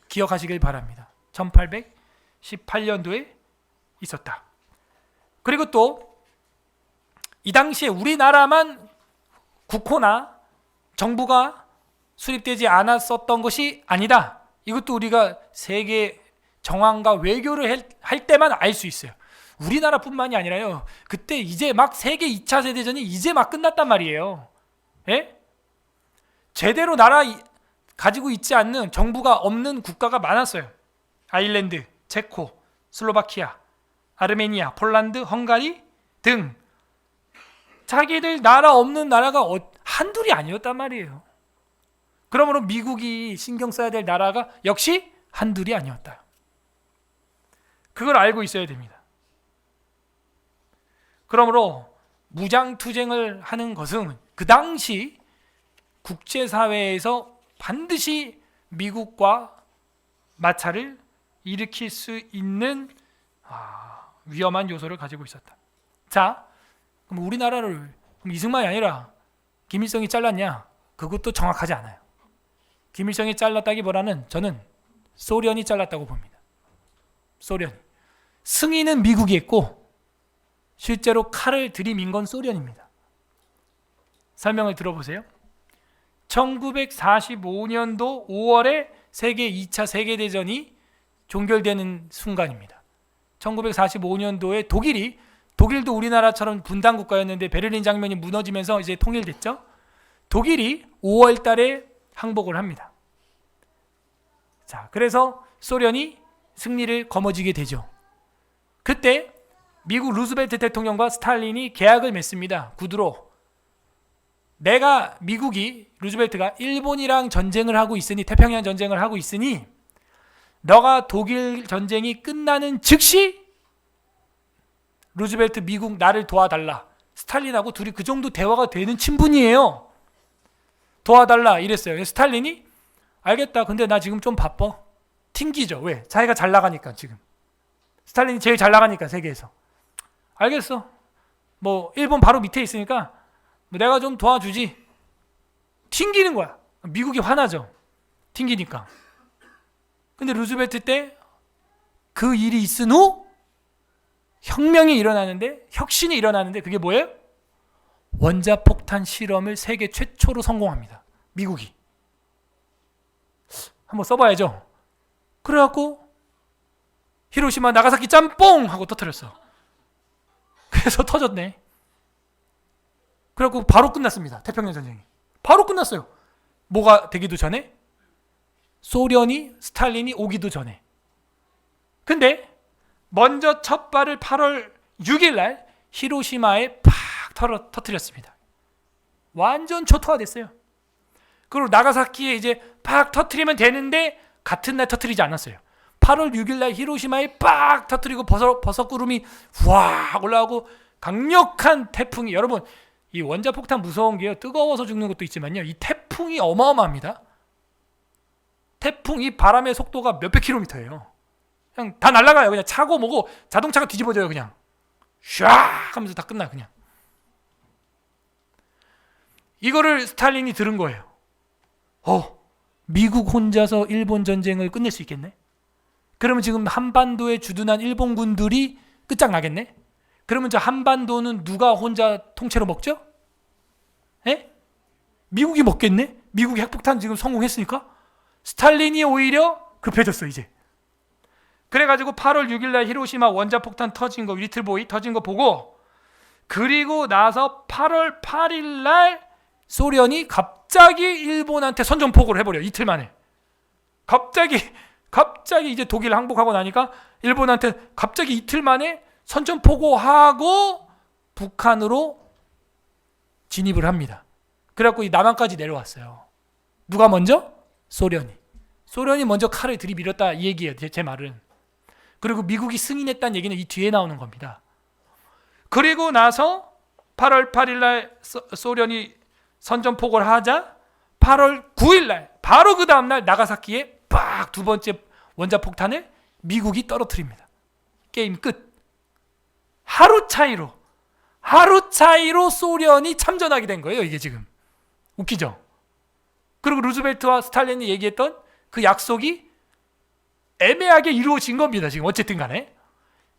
기억하시길 바랍니다. 1818년도에 있었다. 그리고 또 이 당시에 우리나라만 국호나 정부가 수립되지 않았었던 것이 아니다. 이것도 우리가 세계 정황과 외교를 할 때만 알 수 있어요. 우리나라뿐만이 아니라요. 그때 이제 막 세계 2차 세대전이 이제 막 끝났단 말이에요. 예? 제대로 나라 가지고 있지 않는 정부가 없는 국가가 많았어요. 아일랜드, 체코, 슬로바키아, 아르메니아, 폴란드, 헝가리 등 자기들 나라 없는 나라가 한둘이 아니었단 말이에요. 그러므로 미국이 신경 써야 될 나라가 역시 한둘이 아니었다. 그걸 알고 있어야 됩니다. 그러므로 무장투쟁을 하는 것은 그 당시 국제사회에서 반드시 미국과 마찰을 일으킬 수 있는 위험한 요소를 가지고 있었다. 자, 그럼 우리나라를 그럼 이승만이 아니라 김일성이 잘랐냐? 그것도 정확하지 않아요. 김일성이 잘랐다기보다는 저는 소련이 잘랐다고 봅니다. 소련. 승인은 미국이 했고 실제로 칼을 들이민 건 소련입니다. 설명을 들어보세요. 1945년도 5월에 세계 2차 세계대전이 종결되는 순간입니다. 1945년도에 독일도 우리나라처럼 분단 국가였는데 베를린 장면이 무너지면서 이제 통일됐죠. 독일이 5월 달에 항복을 합니다. 자, 그래서 소련이 승리를 거머쥐게 되죠. 그때 미국 루즈벨트 대통령과 스탈린이 계약을 맺습니다. 구두로. 미국이 루즈벨트가 일본이랑 전쟁을 하고 있으니 태평양 전쟁을 하고 있으니 너가 독일 전쟁이 끝나는 즉시 루즈벨트 미국 나를 도와달라. 스탈린하고 둘이 그 정도 대화가 되는 친분이에요. 도와달라 이랬어요. 스탈린이 알겠다. 근데 나 지금 좀 바빠. 튕기죠. 왜? 자기가 잘 나가니까 지금. 스탈린이 제일 잘 나가니까 세계에서. 알겠어. 뭐 일본 바로 밑에 있으니까 내가 좀 도와주지. 튕기는 거야. 미국이 화나죠. 튕기니까. 근데 루즈벨트 때 그 일이 있은 후 혁신이 일어나는데 그게 뭐예요? 원자폭탄 실험을 세계 최초로 성공합니다. 미국이. 한번 써봐야죠. 그래갖고 히로시마 나가사키 짬뽕 하고 터뜨렸어. 그래서 터졌네. 그래갖고 바로 끝났습니다. 태평양 전쟁이. 바로 끝났어요. 뭐가 되기도 전에 소련이 스탈린이 오기도 전에. 근데 먼저 첫 발을 8월 6일 날 히로시마에 팍 터뜨렸습니다. 완전 초토화됐어요. 그리고 나가사키에 이제 팍 터뜨리면 되는데 같은 날 터뜨리지 않았어요. 8월 6일 날 히로시마에 팍 터뜨리고 버섯 구름이 확 올라오고 강력한 태풍이, 여러분 이 원자폭탄 무서운 게요, 뜨거워서 죽는 것도 있지만요, 이 태풍이 어마어마합니다. 태풍, 이 바람의 속도가 몇백 킬로미터예요. 그냥 다 날아가요. 그냥 차고 뭐고 자동차가 뒤집어져요. 그냥 샥 하면서 다 끝나. 그냥 이거를 스탈린이 들은 거예요. 미국 혼자서 일본 전쟁을 끝낼 수 있겠네? 그러면 지금 한반도에 주둔한 일본 군들이 끝장나겠네? 그러면 저 한반도는 누가 혼자 통째로 먹죠? 에? 미국이 먹겠네? 미국이 핵폭탄 지금 성공했으니까? 스탈린이 오히려 급해졌어 이제. 그래가지고 8월 6일 날 히로시마 원자폭탄 터진 거, 리틀보이 터진 거 보고, 그리고 나서 8월 8일 날 소련이 갑자기 일본한테 선전포고를 해버려. 이틀 만에. 갑자기 이제 독일 항복하고 나니까 일본한테 갑자기 이틀 만에 선전포고하고 북한으로 진입을 합니다. 그래갖고 이 남한까지 내려왔어요. 누가 먼저? 소련이 먼저 칼을 들이밀었다 이 얘기예요. 제 말은. 그리고 미국이 승인했다는 얘기는 이 뒤에 나오는 겁니다. 그리고 나서 8월 8일 날 소련이 선전포고를 하자 8월 9일 날 바로 그 다음 날 나가사키에 빡 두 번째 원자폭탄을 미국이 떨어뜨립니다. 게임 끝. 하루 차이로 소련이 참전하게 된 거예요. 이게 지금 웃기죠? 그리고 루즈벨트와 스탈린이 얘기했던 그 약속이 애매하게 이루어진 겁니다. 지금 어쨌든 간에.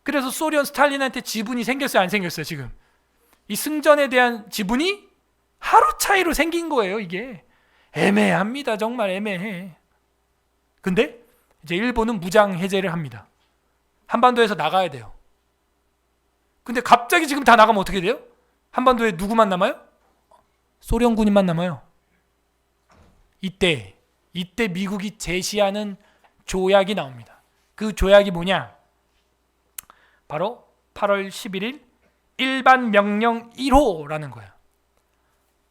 그래서 소련 스탈린한테 지분이 생겼어요, 안 생겼어요? 지금 이 승전에 대한 지분이 하루 차이로 생긴 거예요. 이게 애매합니다. 정말 애매해. 근데 이제 일본은 무장 해제를 합니다. 한반도에서 나가야 돼요. 근데 갑자기 지금 다 나가면 어떻게 돼요? 한반도에 누구만 남아요? 소련 군인만 남아요. 이때 미국이 제시하는 조약이 나옵니다. 그 조약이 뭐냐? 바로 8월 11일 일반 명령 1호라는 거야.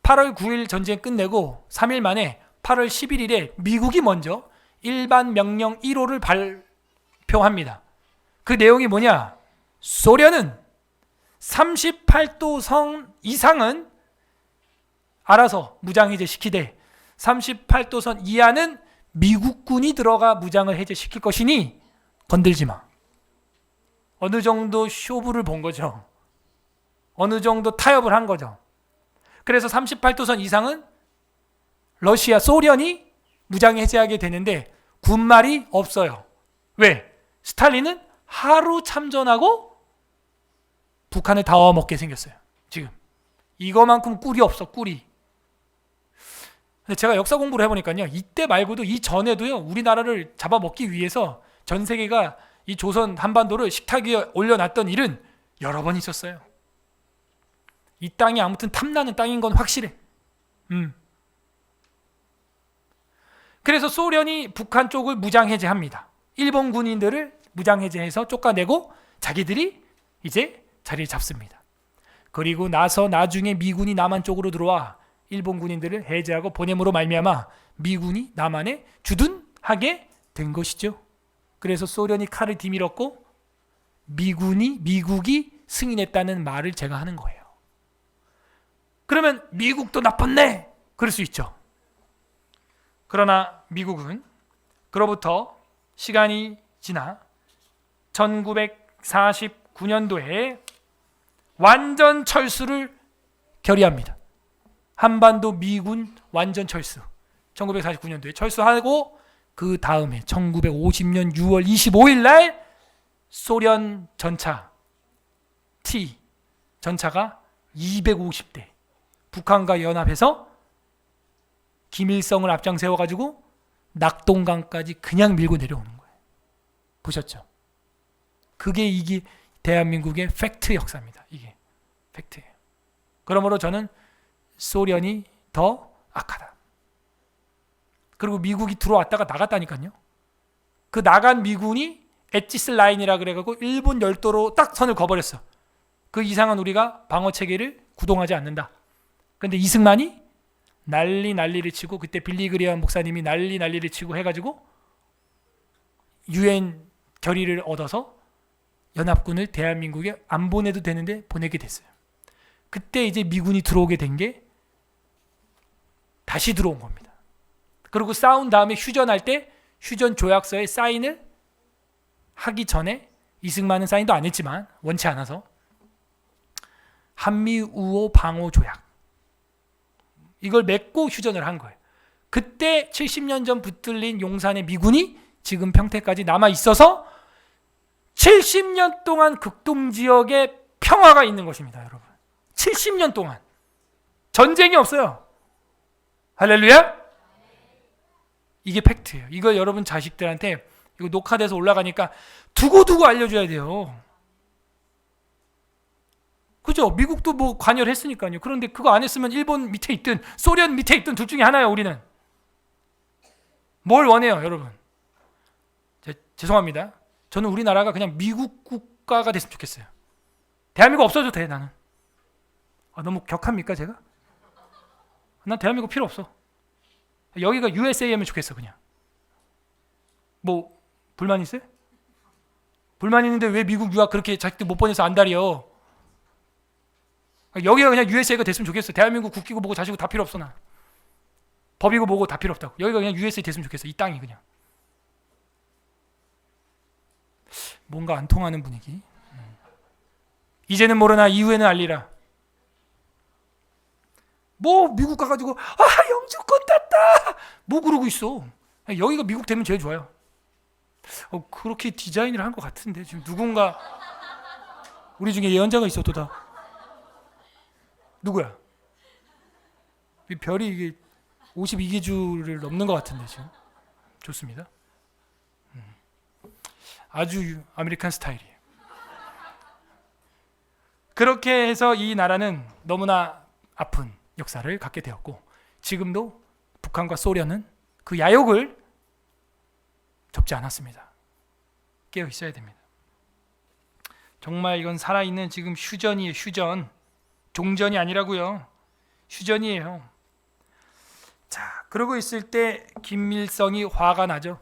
8월 9일 전쟁 끝내고 3일 만에 8월 11일에 미국이 먼저 일반 명령 1호를 발표합니다. 그 내용이 뭐냐? 소련은 38도 선 이상은 알아서 무장해제 시키되 38도 선 이하는 미국군이 들어가 무장을 해제시킬 것이니 건들지 마. 어느 정도 쇼부를 본 거죠. 어느 정도 타협을 한 거죠. 그래서 38도 선 이상은 소련이 무장 해제하게 되는데 군말이 없어요. 왜? 스탈린은 하루 참전하고 북한을 다 얻어먹게 생겼어요. 지금 이거만큼 꿀이 없어. 꿀이. 근데 제가 역사 공부를 해보니까요, 이때 말고도 이 전에도요, 우리나라를 잡아먹기 위해서 전 세계가 이 조선 한반도를 식탁 위에 올려놨던 일은 여러 번 있었어요. 이 땅이 아무튼 탐나는 땅인 건 확실해. 그래서 소련이 북한 쪽을 무장해제합니다. 일본 군인들을 무장해제해서 쫓아내고 자기들이 이제 자리를 잡습니다. 그리고 나서 나중에 미군이 남한 쪽으로 들어와 일본 군인들을 해제하고 보냄으로 말미암아 미군이 남한에 주둔하게 된 것이죠. 그래서 소련이 칼을 디밀었고 미국이 승인했다는 말을 제가 하는 거예요. 그러면 미국도 나빴네, 그럴 수 있죠. 그러나 미국은 그로부터 시간이 지나 1949년도에 완전 철수를 결의합니다. 한반도 미군 완전 철수. 1949년도에 철수하고 그 다음에 1950년 6월 25일 날 소련 전차 T 전차가 250대 북한과 연합해서 김일성을 앞장 세워가지고 낙동강까지 그냥 밀고 내려오는 거예요. 보셨죠? 그게 이게 대한민국의 팩트 역사입니다. 이게 팩트예요. 그러므로 저는 소련이 더 악하다. 그리고 미국이 들어왔다가 나갔다니까요. 그 나간 미군이 엣지스 라인이라 그래가지고 일본 열도로 딱 선을 그어버렸어. 그 이상은 우리가 방어 체계를 구동하지 않는다. 근데 이승만이 난리를 치고, 그때 빌리 그리엄 목사님이 난리를 치고 해가지고 유엔 결의를 얻어서 연합군을 대한민국에 안 보내도 되는데 보내게 됐어요. 그때 이제 미군이 들어오게 된 게 다시 들어온 겁니다. 그리고 싸운 다음에 휴전할 때 휴전 조약서에 사인을 하기 전에, 이승만은 사인도 안 했지만 원치 않아서, 한미 우호 방호 조약, 이걸 맺고 휴전을 한 거예요. 그때 70년 전 붙들린 용산의 미군이 지금 평택까지 남아 있어서 70년 동안 극동지역에 평화가 있는 것입니다, 여러분. 70년 동안 전쟁이 없어요. 할렐루야. 이게 팩트예요. 이거 여러분 자식들한테 이거 녹화돼서 올라가니까 두고두고 알려줘야 돼요. 그죠? 미국도 뭐 관여를 했으니까요. 그런데 그거 안 했으면 일본 밑에 있든 소련 밑에 있든 둘 중에 하나예요. 우리는 뭘 원해요, 여러분? 죄송합니다. 저는 우리나라가 그냥 미국 국가가 됐으면 좋겠어요. 대한민국 없어도 돼, 나는. 너무 격합니까, 제가? 난 대한민국 필요 없어. 여기가 USA면 좋겠어, 그냥. 뭐 불만 있어요? 불만 있는데 왜 미국 유학 그렇게 자식들 못 보내서 안달이요? 여기가 그냥 USA가 됐으면 좋겠어. 대한민국 국기고 뭐고 자시고 다 필요 없어, 나. 법이고 뭐고 다 필요 없다고. 여기가 그냥 USA 됐으면 좋겠어, 이 땅이 그냥. 뭔가 안 통하는 분위기. 이제는 모르나 이후에는 알리라. 뭐 미국 가가지고 영주권 땄다 뭐 그러고 있어. 여기가 미국 되면 제일 좋아요. 그렇게 디자인을 한 것 같은데 지금 누군가 우리 중에 예언자가 있었도다. 누구야? 이 별이 이게 52개주를 넘는 것 같은데 지금. 좋습니다. 아주 아메리칸 스타일이에요. 그렇게 해서 이 나라는 너무나 아픈 역사를 갖게 되었고, 지금도 북한과 소련은 그 야욕을 접지 않았습니다. 깨어 있어야 됩니다. 정말 이건 살아있는 지금 휴전이에요. 휴전. 종전이 아니라고요. 휴전이에요. 자, 그러고 있을 때 김일성이 화가 나죠.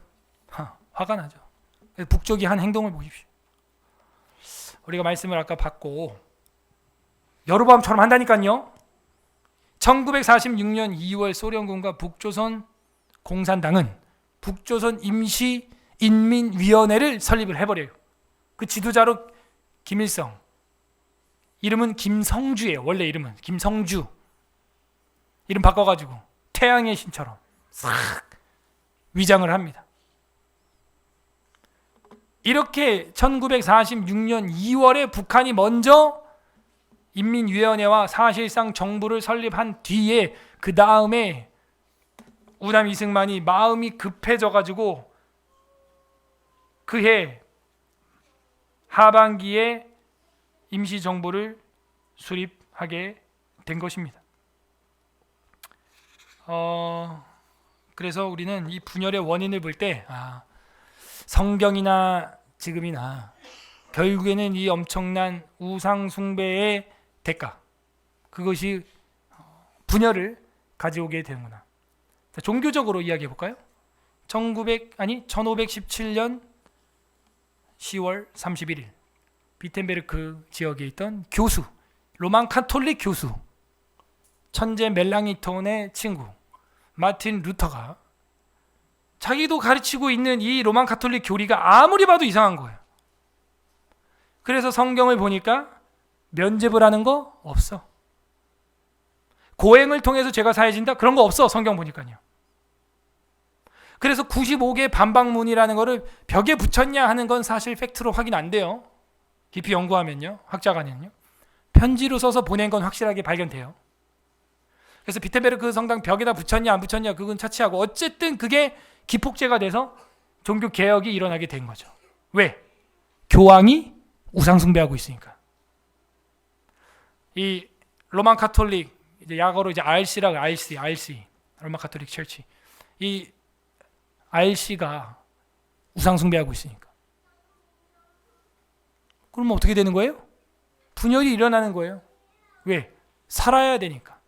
화가 나죠. 북쪽이 한 행동을 보십시오. 우리가 말씀을 아까 받고 여로보암처럼 한다니까요. 1946년 2월 소련군과 북조선 공산당은 북조선 임시인민위원회를 설립을 해버려요. 그 지도자로 김일성, 이름은 김성주예요. 원래 이름은 김성주. 이름 바꿔가지고 태양의 신처럼 싹 위장을 합니다. 이렇게 1946년 2월에 북한이 먼저 인민위원회와 사실상 정부를 설립한 뒤에, 그 다음에 우남 이승만이 마음이 급해져가지고 그해 하반기에 임시정부를 수립하게 된 것입니다. 그래서 우리는 이 분열의 원인을 볼 때 성경이나 지금이나 결국에는 이 엄청난 우상 숭배의 대가, 그것이 분열을 가져오게 되는구나. 자, 종교적으로 이야기해 볼까요? 1517년 10월 31일 비텐베르크 지역에 있던 교수, 로만 카톨릭 교수, 천재 멜랑이톤의 친구 마틴 루터가 자기도 가르치고 있는 이 로만 카톨릭 교리가 아무리 봐도 이상한 거예요. 그래서 성경을 보니까 면죄부를 하는 거 없어. 고행을 통해서 죄가 사해진다? 그런 거 없어. 성경 보니까요. 그래서 95개 반박문이라는 거를 벽에 붙였냐 하는 건 사실 팩트로 확인 안 돼요. 깊이 연구하면요. 학자간에는요. 편지로 써서 보낸 건 확실하게 발견돼요. 그래서 비텐베르크 성당 벽에다 붙였냐 안 붙였냐 그건 차치하고, 어쨌든 그게 기폭제가 돼서 종교 개혁이 일어나게 된 거죠. 왜? 교황이 우상 숭배하고 있으니까. 이 로만 카톨릭, 이제 약어로 이제 RC라고, RC 로만 카톨릭 철치, 이 RC가 우상 숭배하고 있으니까. 그럼 어떻게 되는 거예요? 분열이 일어나는 거예요. 왜? 살아야 되니까.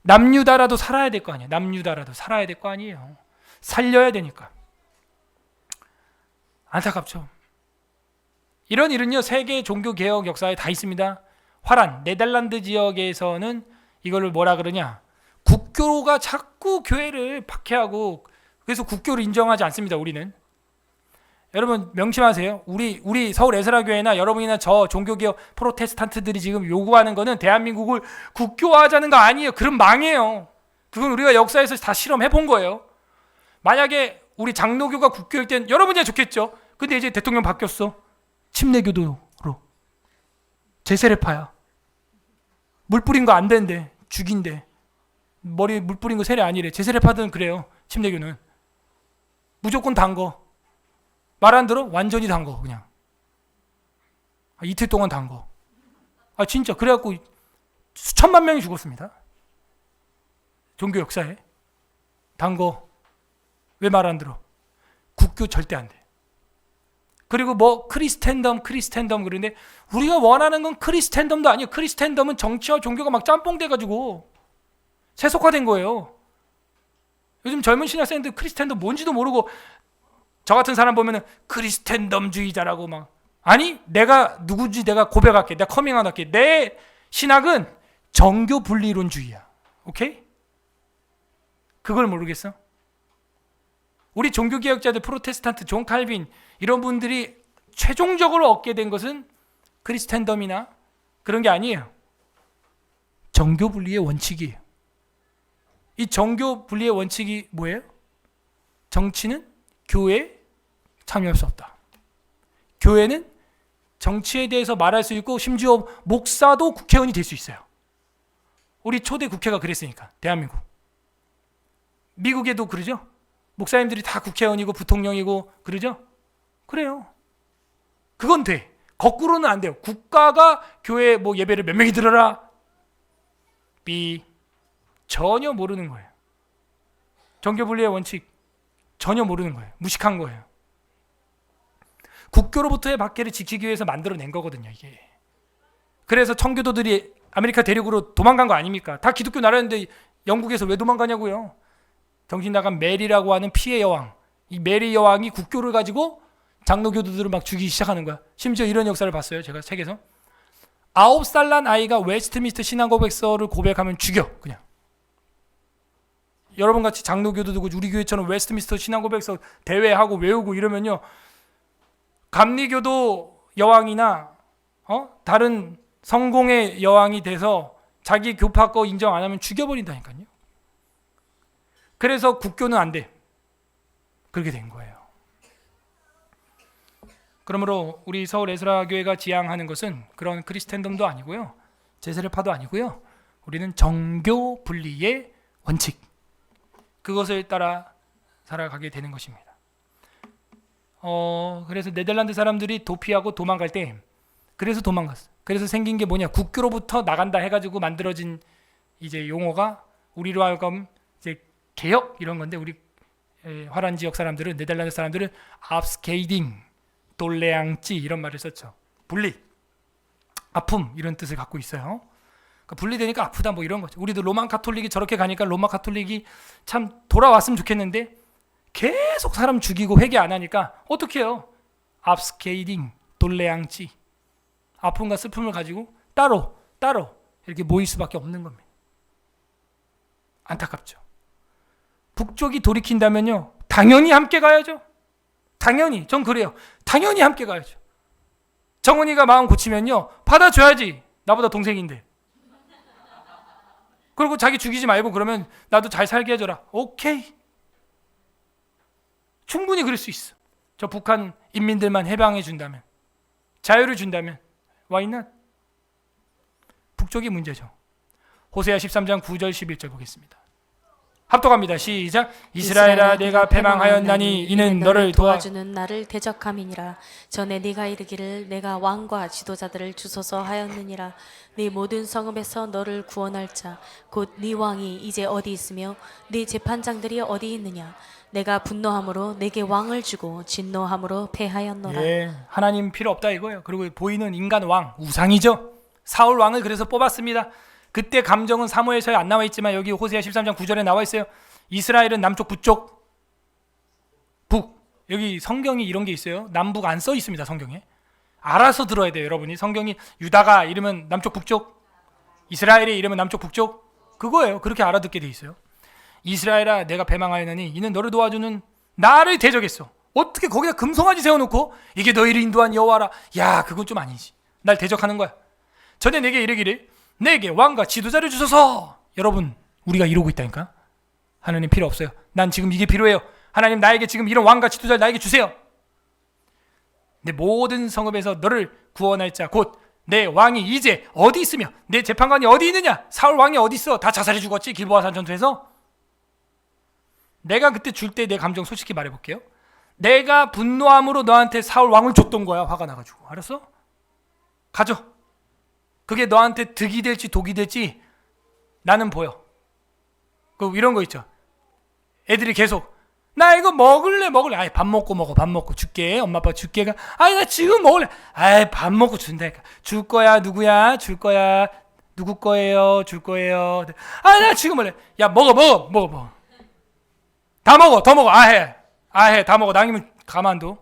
남유다라도 살아야 될 거 아니에요. 남유다라도 살아야 될 거 아니에요. 살려야 되니까. 안타깝죠. 이런 일은요, 세계 종교 개혁 역사에 다 있습니다. 화란 네덜란드 지역에서는 이거를 뭐라 그러냐? 국교가 자꾸 교회를 박해하고, 그래서 국교를 인정하지 않습니다. 우리는. 여러분 명심하세요. 우리 서울 에스라 교회나 여러분이나 저 종교개혁 프로테스탄트들이 지금 요구하는 거는 대한민국을 국교화하자는 거 아니에요. 그럼 망해요. 그건 우리가 역사에서 다 실험해 본 거예요. 만약에 우리 장로교가 국교일 땐 여러분이 좋겠죠. 근데 이제 대통령 바뀌었어. 침례교도로. 제세례파야. 물 뿌린 거 안 된대. 죽인대. 머리 물 뿌린 거 세례 아니래. 제세례파들은 그래요. 침례교는. 무조건 담궈. 말 안 들어? 완전히 담궈 그냥. 이틀 동안 담궈. 진짜 그래갖고 수천만 명이 죽었습니다. 종교 역사에. 담궈. 왜 말 안 들어? 국교 절대 안 돼. 그리고 뭐 크리스텐덤 그러는데 우리가 원하는 건 크리스텐덤도 아니에요. 크리스텐덤은 정치와 종교가 막 짬뽕돼가지고 세속화된 거예요. 요즘 젊은 신학생들 크리스텐덤 뭔지도 모르고 저 같은 사람 보면은 크리스텐덤주의자라고 막. 아니, 내가 누구지 내가 고백할게. 내가 커밍아웃 할게. 내 신학은 정교 분리론주의야. 오케이? 그걸 모르겠어? 우리 종교개혁자들, 프로테스탄트, 존 칼빈 이런 분들이 최종적으로 얻게 된 것은 크리스텐덤이나 그런 게 아니에요. 정교 분리의 원칙이에요. 이 정교 분리의 원칙이 뭐예요? 정치는 교회에 참여할 수 없다. 교회는 정치에 대해서 말할 수 있고 심지어 목사도 국회의원이 될 수 있어요. 우리 초대 국회가 그랬으니까. 대한민국. 미국에도 그러죠. 목사님들이 다 국회의원이고 부통령이고 그러죠. 그래요. 그건 돼. 거꾸로는 안 돼요. 국가가 교회 뭐 예배를 몇 명이 들어라. 전혀 모르는 거예요. 정교분리의 원칙 전혀 모르는 거예요. 무식한 거예요. 국교로부터의 박해를 지키기 위해서 만들어낸 거거든요. 이게. 그래서 청교도들이 아메리카 대륙으로 도망간 거 아닙니까? 다 기독교 나라인데 영국에서 왜 도망가냐고요. 정신 나간 메리라고 하는 피해 여왕. 이 메리 여왕이 국교를 가지고 장로교도들을 막 죽이기 시작하는 거야. 심지어 이런 역사를 봤어요. 제가 책에서. 9살 난 아이가 웨스트민스터 신앙고백서를 고백하면 죽여. 그냥. 여러분 같이 장로교도도 우리 교회처럼 웨스트민스터 신앙고백서 대회하고 외우고 이러면요. 감리교도 여왕이나 다른 성공의 여왕이 돼서 자기 교파 거 인정 안 하면 죽여버린다니까요. 그래서 국교는 안 돼. 그렇게 된 거예요. 그러므로 우리 서울 에스라 교회가 지향하는 것은 그런 크리스텐덤도 아니고요. 제세례파도 아니고요. 우리는 정교 분리의 원칙. 그것을 따라 살아가게 되는 것입니다. 그래서 네덜란드 사람들이 도피하고 도망갈 때 그래서 도망갔어. 그래서 생긴 게 뭐냐? 국교로부터 나간다 해가지고 만들어진 이제 용어가 우리로 하여금 이제 개혁 이런 건데 우리 화란 지역 사람들은 네덜란드 사람들은 압스케이딩, 돌레앙찌 이런 말을 썼죠. 분리, 아픔 이런 뜻을 갖고 있어요. 그러니까 분리되니까 아프다 뭐 이런 거죠. 우리도 로만 가톨릭이 저렇게 가니까 로마 가톨릭이 참 돌아왔으면 좋겠는데 계속 사람 죽이고 회개 안 하니까 어떻게 해요? 압스케이딩, 돌레앙찌 아픔과 슬픔을 가지고 따로 이렇게 모일 수밖에 없는 겁니다. 안타깝죠. 북쪽이 돌이킨다면요. 당연히 함께 가야죠. 당연히. 전 그래요. 당연히 함께 가야죠. 정은이가 마음 고치면요. 받아줘야지. 나보다 동생인데. 그리고 자기 죽이지 말고 그러면 나도 잘 살게 해줘라. 오케이. 충분히 그럴 수 있어. 저 북한 인민들만 해방해 준다면. 자유를 준다면. Why not? 북쪽이 문제죠. 호세아 13장 9절 11절 보겠습니다. 합독합니다. 시작. 이스라엘아 내가 패망하였나니 이는 너를 도와주는 나를 대적함이니라. 전에 네가 이르기를 내가 왕과 지도자들을 주소서 하였느니라. 네 모든 성읍에서 너를 구원할 자 곧 네 왕이 이제 어디 있으며 네 재판장들이 어디 있느냐. 내가 분노함으로 내게 왕을 주고 진노함으로 패하였노라. 예, 하나님 필요 없다 이거예요. 그리고 보이는 인간 왕 우상이죠. 사울 왕을 그래서 뽑았습니다. 그때 감정은 사무엘서에 안 나와 있지만 여기 호세아 13장 9절에 나와 있어요. 이스라엘은 남쪽, 북쪽, 북. 여기 성경이 이런 게 있어요. 남북 안 써 있습니다. 성경에. 알아서 들어야 돼요. 여러분이 성경이 유다가 이러면 남쪽, 북쪽, 이스라엘이 이러면 남쪽, 북쪽, 그거예요. 그렇게 알아듣게 돼 있어요. 이스라엘아 내가 패망하였나니 이는 너를 도와주는 나를 대적했어. 어떻게 거기다 금송아지 세워놓고 이게 너희를 인도한 여호와라. 야, 그건 좀 아니지. 날 대적하는 거야. 전에 내게 이르기를 내게 왕과 지도자를 주소서. 여러분 우리가 이러고 있다니까. 하나님 필요 없어요. 난 지금 이게 필요해요. 하나님 나에게 지금 이런 왕과 지도자를 나에게 주세요. 내 모든 성읍에서 너를 구원할 자 곧 내 왕이 이제 어디 있으며 내 재판관이 어디 있느냐. 사울 왕이 어디 있어. 다 자살해 죽었지 길보아산 전투에서. 내가 그때 줄 때 내 감정 솔직히 말해볼게요. 내가 분노함으로 너한테 사울 왕을 줬던 거야. 화가 나가지고. 알았어? 가져. 그게 너한테 득이 될지 독이 될지 나는 보여. 그 이런 거 있죠. 애들이 계속 나 이거 먹을래. 아이 밥 먹고 먹어. 밥 먹고 줄게. 엄마 아빠 줄게가. 아이 나 지금 먹을래. 아이 밥 먹고 준다니까. 줄 거야. 누구야? 줄 거야. 누구 거예요? 줄 거예요. 아이 나 지금 먹을래. 야 먹어. 다 먹어. 더 먹어. 아해. 다 먹어. 남기면 가만둬.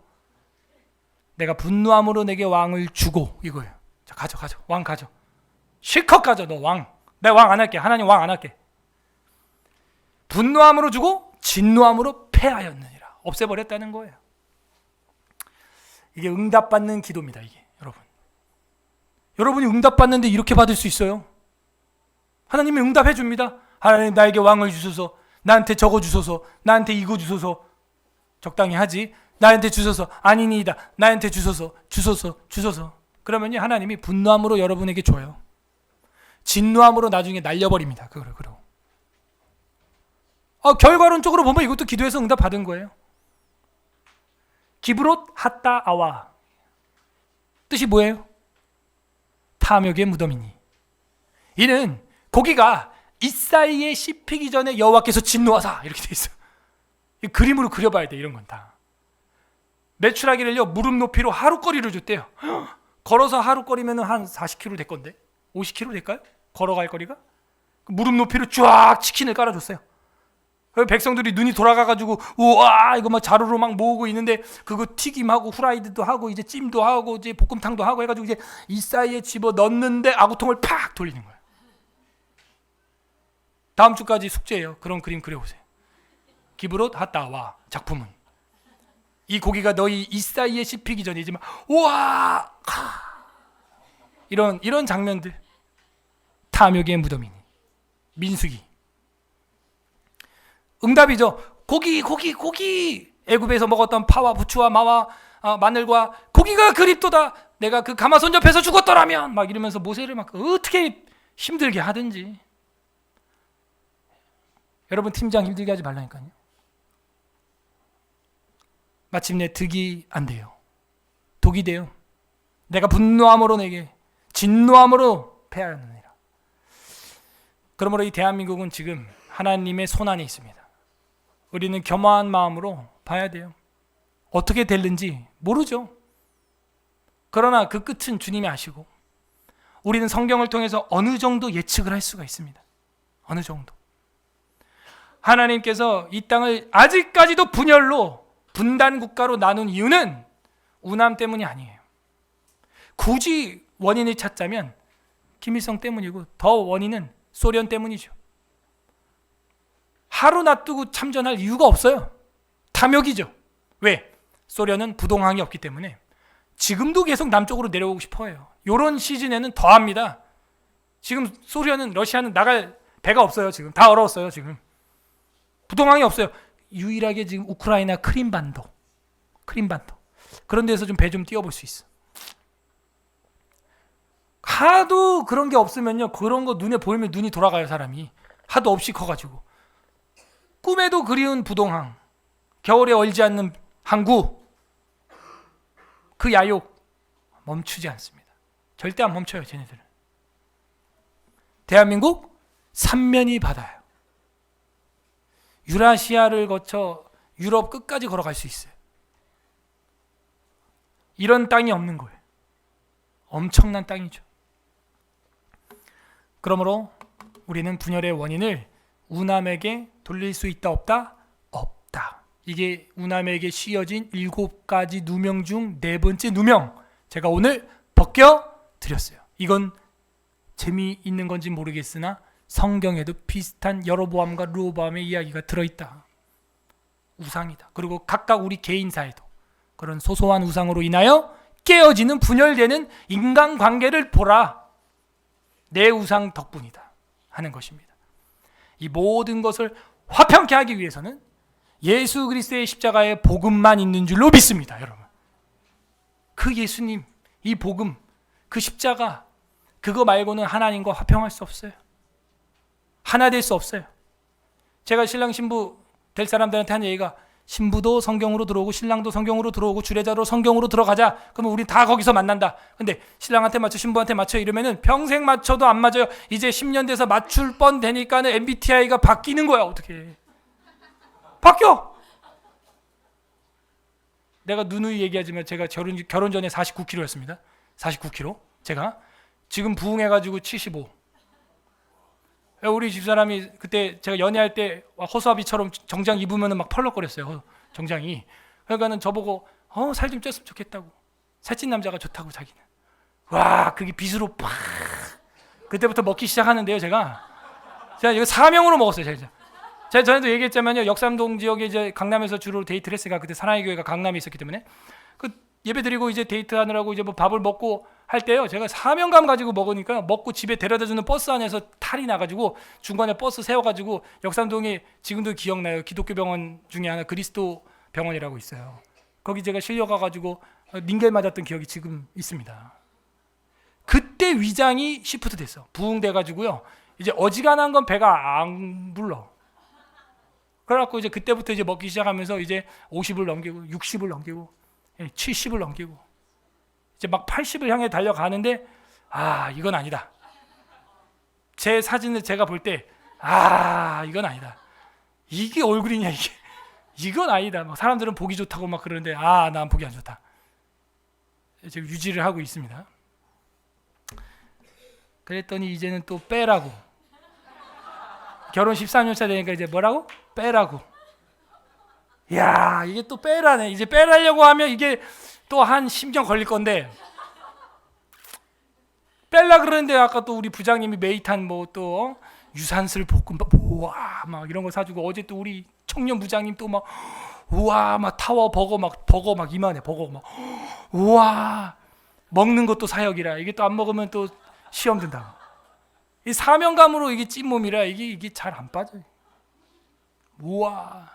내가 분노함으로 내게 왕을 주고 이거예요. 자 가져. 왕 가져. 실컷 가져. 너 왕. 내가 왕 안 할게. 하나님 왕 안 할게. 분노함으로 주고 진노함으로 패하였느니라. 없애버렸다는 거예요. 이게 응답받는 기도입니다. 이게 여러분이 응답받는데 이렇게 받을 수 있어요. 하나님이 응답해 줍니다. 하나님 나에게 왕을 주소서. 나한테 저거 주소서. 나한테 이거 주소서. 적당히 하지. 나한테 주소서. 아니니이다. 나한테 주소서. 그러면요 하나님이 분노함으로 여러분에게 줘요. 진노함으로 나중에 날려버립니다. 그러고 결과론적으로 보면 이것도 기도해서 응답 받은 거예요. 기브롯 핫다 아와 뜻이 뭐예요? 탐욕의 무덤이니. 이는 고기가 이사이에 씹히기 전에 여호와께서 진노하사 이렇게 돼 있어. 그림으로 그려봐야 돼. 이런 건 다. 메추라기를요 무릎 높이로 하루거리를 줬대요. 걸어서 하루거리면 한 40km 될 건데 50km 될까요? 걸어갈 거리가? 무릎 높이로 쫙 치킨을 깔아줬어요. 백성들이 눈이 돌아가가지고 우와 이거 막 자루로 막 모으고 있는데 그거 튀김하고 후라이드도 하고 이제 찜도 하고 이제 볶음탕도 하고 해가지고 이제 이 사이에 집어 넣는데 아구통을 팍 돌리는 거예요. 다음 주까지 숙제예요. 그런 그림 그려보세요. 기브롯 핫다와 작품은 이 고기가 너희 이 사이에 씹히기 전이지만 우와 이런 장면들. 탐욕의 무덤이니. 민수기. 응답이죠. 고기. 애굽에서 먹었던 파와 부추와 마와 마늘과 고기가 그립도다. 내가 그 가마손 옆에서 죽었더라면 막 이러면서 모세를 막 어떻게 힘들게 하든지. 여러분 팀장 힘들게 하지 말라니까요. 마침내 득이 안 돼요. 독이 돼요. 내가 분노함으로 내게 진노함으로 패하였느니라. 그러므로 이 대한민국은 지금 하나님의 손안에 있습니다. 우리는 겸허한 마음으로 봐야 돼요. 어떻게 될는지 모르죠. 그러나 그 끝은 주님이 아시고 우리는 성경을 통해서 어느 정도 예측을 할 수가 있습니다. 어느 정도. 하나님께서 이 땅을 아직까지도 분열로 분단 국가로 나눈 이유는 우남 때문이 아니에요. 굳이 원인을 찾자면 김일성 때문이고 더 원인은 소련 때문이죠. 하루 놔두고 참전할 이유가 없어요. 탐욕이죠. 왜? 소련은 부동항이 없기 때문에 지금도 계속 남쪽으로 내려오고 싶어 해요. 이런 시즌에는 더 합니다. 지금 소련은 러시아는 나갈 배가 없어요. 지금 다 얼었어요. 지금 부동항이 없어요. 유일하게 지금 우크라이나 크림반도 그런 데서 좀 배 좀 띄워볼 수 있어. 하도 그런 게 없으면요 그런 거 눈에 보이면 눈이 돌아가요. 사람이 하도 없이 커가지고 꿈에도 그리운 부동항, 겨울에 얼지 않는 항구, 그 야욕 멈추지 않습니다. 절대 안 멈춰요. 쟤네들은. 대한민국 삼면이 바다예요. 유라시아를 거쳐 유럽 끝까지 걸어갈 수 있어요. 이런 땅이 없는 거예요. 엄청난 땅이죠. 그러므로 우리는 분열의 원인을 우남에게 돌릴 수 있다 없다? 없다. 이게 우남에게 씌어진 7가지 누명 중 4번째 누명, 제가 오늘 벗겨드렸어요. 이건 재미있는 건지 모르겠으나 성경에도 비슷한 여로보암과 르호보암의 이야기가 들어있다. 우상이다. 그리고 각각 우리 개인사에도 그런 소소한 우상으로 인하여 깨어지는 분열되는 인간관계를 보라. 내 우상 덕분이다 하는 것입니다. 이 모든 것을 화평케 하기 위해서는 예수 그리스도의 십자가의 복음만 있는 줄로 믿습니다. 여러분, 그 예수님, 이 복음, 그 십자가, 그거 말고는 하나님과 화평할 수 없어요. 하나 될 수 없어요. 제가 신랑 신부 될 사람들한테 한 얘기가, 신부도 성경으로 들어오고 신랑도 성경으로 들어오고 주례자로 성경으로 들어가자. 그러면 우리 다 거기서 만난다. 근데 신랑한테 맞춰 신부한테 맞춰 이러면은 평생 맞춰도 안 맞아요. 이제 10년 돼서 맞출 뻔 되니까는 MBTI가 바뀌는 거야. 어떻게 바뀌어? 내가 누누이 얘기하지만 제가 결혼 전에 49kg였습니다. 49kg. 제가 지금 부흥해가지고 75. 우리 집사람이 그때 제가 연애할 때 허수아비처럼 정장 입으면 막 펄럭거렸어요. 정장이. 그러니까는 저보고 살 좀 쪘으면 좋겠다고. 살찐 남자가 좋다고 자기는. 와, 그게 빗으로 팍. 그때부터 먹기 시작하는데요. 제가 이거 사명으로 먹었어요. 제가 전에도 얘기했지만요. 역삼동 지역에 이제 강남에서 주로 데이트를 했으니까 그때 사랑의 교회가 강남에 있었기 때문에 그 예배 드리고 이제 데이트하느라고 이제 뭐 밥을 먹고 할 때요. 제가 사명감 가지고 먹으니까 먹고 집에 데려다주는 버스 안에서 탈이 나가지고 중간에 버스 세워가지고 역삼동에 지금도 기억나요. 기독교 병원 중에 하나 그리스도 병원이라고 있어요. 거기 제가 실려가가지고 링겔 맞았던 기억이 지금 있습니다. 그때 위장이 시프트 됐어. 부흥돼가지고요. 이제 어지간한 건 배가 안 불러. 그래갖고 이제 그때부터 이제 먹기 시작하면서 이제 50을 넘기고 60을 넘기고 70을 넘기고 이제 막 80을 향해 달려가는데 이건 아니다. 제 사진을 제가 볼 때 이건 아니다. 이게 얼굴이냐 이게. 이건 아니다. 막 사람들은 보기 좋다고 막 그러는데 난 보기 안 좋다. 지금 유지를 하고 있습니다. 그랬더니 이제는 또 빼라고. 결혼 13년 차 되니까 이제 뭐라고? 빼라고. 야, 이게 또 빼라네. 이제 빼라려고 하면 이게 또 한 10년 걸릴 건데 뺄라 그러는데 아까 또 우리 부장님이 메이탄 뭐 또 유산슬 볶음밥 우와 막 이런 거 사주고 어제 또 우리 청년 부장님 또 막 우와 막 타워 버거 막 이만해 버거 막 우와 먹는 것도 사역이라 이게 또 안 먹으면 또 시험 든다. 이 사명감으로 이게 찐몸이라 이게 잘 안 빠져요. 우와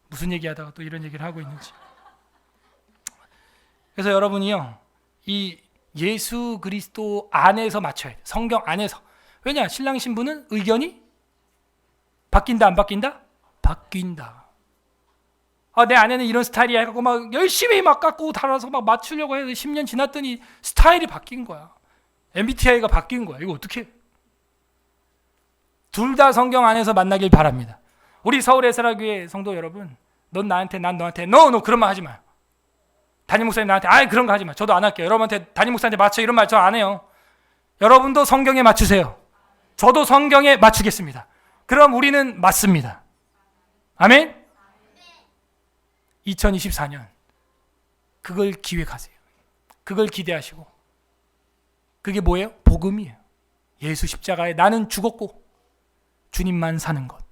무슨 얘기하다가 또 이런 얘기를 하고 있는지. 그래서 여러분이요 이 예수 그리스도 안에서 맞춰야 돼. 성경 안에서. 왜냐 신랑 신부는 의견이 바뀐다 안 바뀐다? 바뀐다. 내 아내는 이런 스타일이야 해갖고 막 열심히 막 깎고 달아서 막 맞추려고 해서 10년 지났더니 스타일이 바뀐 거야. MBTI가 바뀐 거야. 이거 어떻게? 둘 다 성경 안에서 만나길 바랍니다. 우리 서울 에스라교회 성도 여러분, 넌 나한테 난 너한테 no 그런 말 하지 마요. 담임 목사님 나한테 그런 거 하지 마. 저도 안 할게요. 여러분한테 담임 목사한테 맞춰 이런 말 저 안 해요. 여러분도 성경에 맞추세요. 저도 성경에 맞추겠습니다. 그럼 우리는 맞습니다. 아멘. 2024년 그걸 기획하세요. 그걸 기대하시고 그게 뭐예요? 복음이에요. 예수 십자가에 나는 죽었고 주님만 사는 것.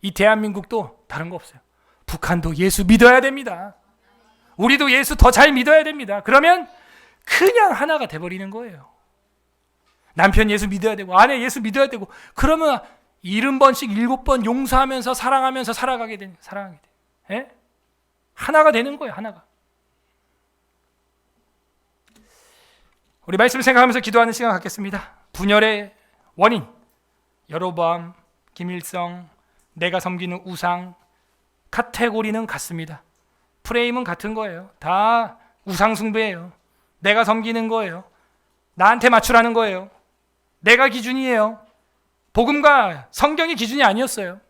이 대한민국도 다른 거 없어요. 북한도 예수 믿어야 됩니다. 우리도 예수 더 잘 믿어야 됩니다. 그러면 그냥 하나가 돼버리는 거예요. 남편 예수 믿어야 되고 아내 예수 믿어야 되고 그러면 70번씩 7번 용서하면서 사랑하면서 살아가게 돼. 예? 하나가 되는 거예요. 하나가. 우리 말씀을 생각하면서 기도하는 시간 갖겠습니다. 분열의 원인 여로보암 김일성, 내가 섬기는 우상, 카테고리는 같습니다. 프레임은 같은 거예요. 다 우상 숭배예요. 내가 섬기는 거예요. 나한테 맞추라는 거예요. 내가 기준이에요. 복음과 성경이 기준이 아니었어요.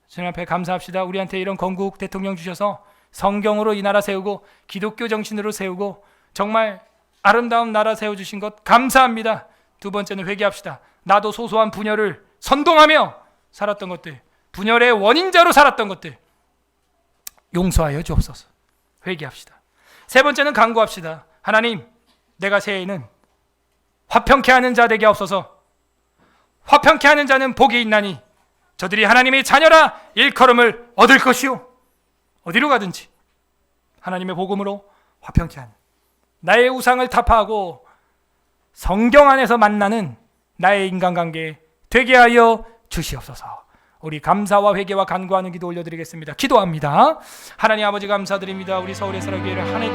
주님 앞에 감사합시다. 우리한테 이런 건국 대통령 주셔서 성경으로 이 나라 세우고 기독교 정신으로 세우고 정말 아름다운 나라 세워주신 것 감사합니다. 두 번째는 회개합시다. 나도 소소한 분열을 선동하며 살았던 것들, 분열의 원인자로 살았던 것들 용서하여 주옵소서. 회개합시다. 세 번째는 간구합시다. 하나님, 내가 새해에는 화평케 하는 자 되게 하옵소서. 화평케 하는 자는 복이 있나니 저들이 하나님의 자녀라 일컬음을 얻을 것이요. 어디로 가든지 하나님의 복음으로 화평케 하는, 나의 우상을 타파하고 성경 안에서 만나는 나의 인간관계 되게 하여 주시옵소서. 우리 감사와 회개와 간구하는 기도 올려드리겠습니다. 기도합니다. 하나님 아버지 감사드립니다. 우리 서울의 사랑교회를 한 해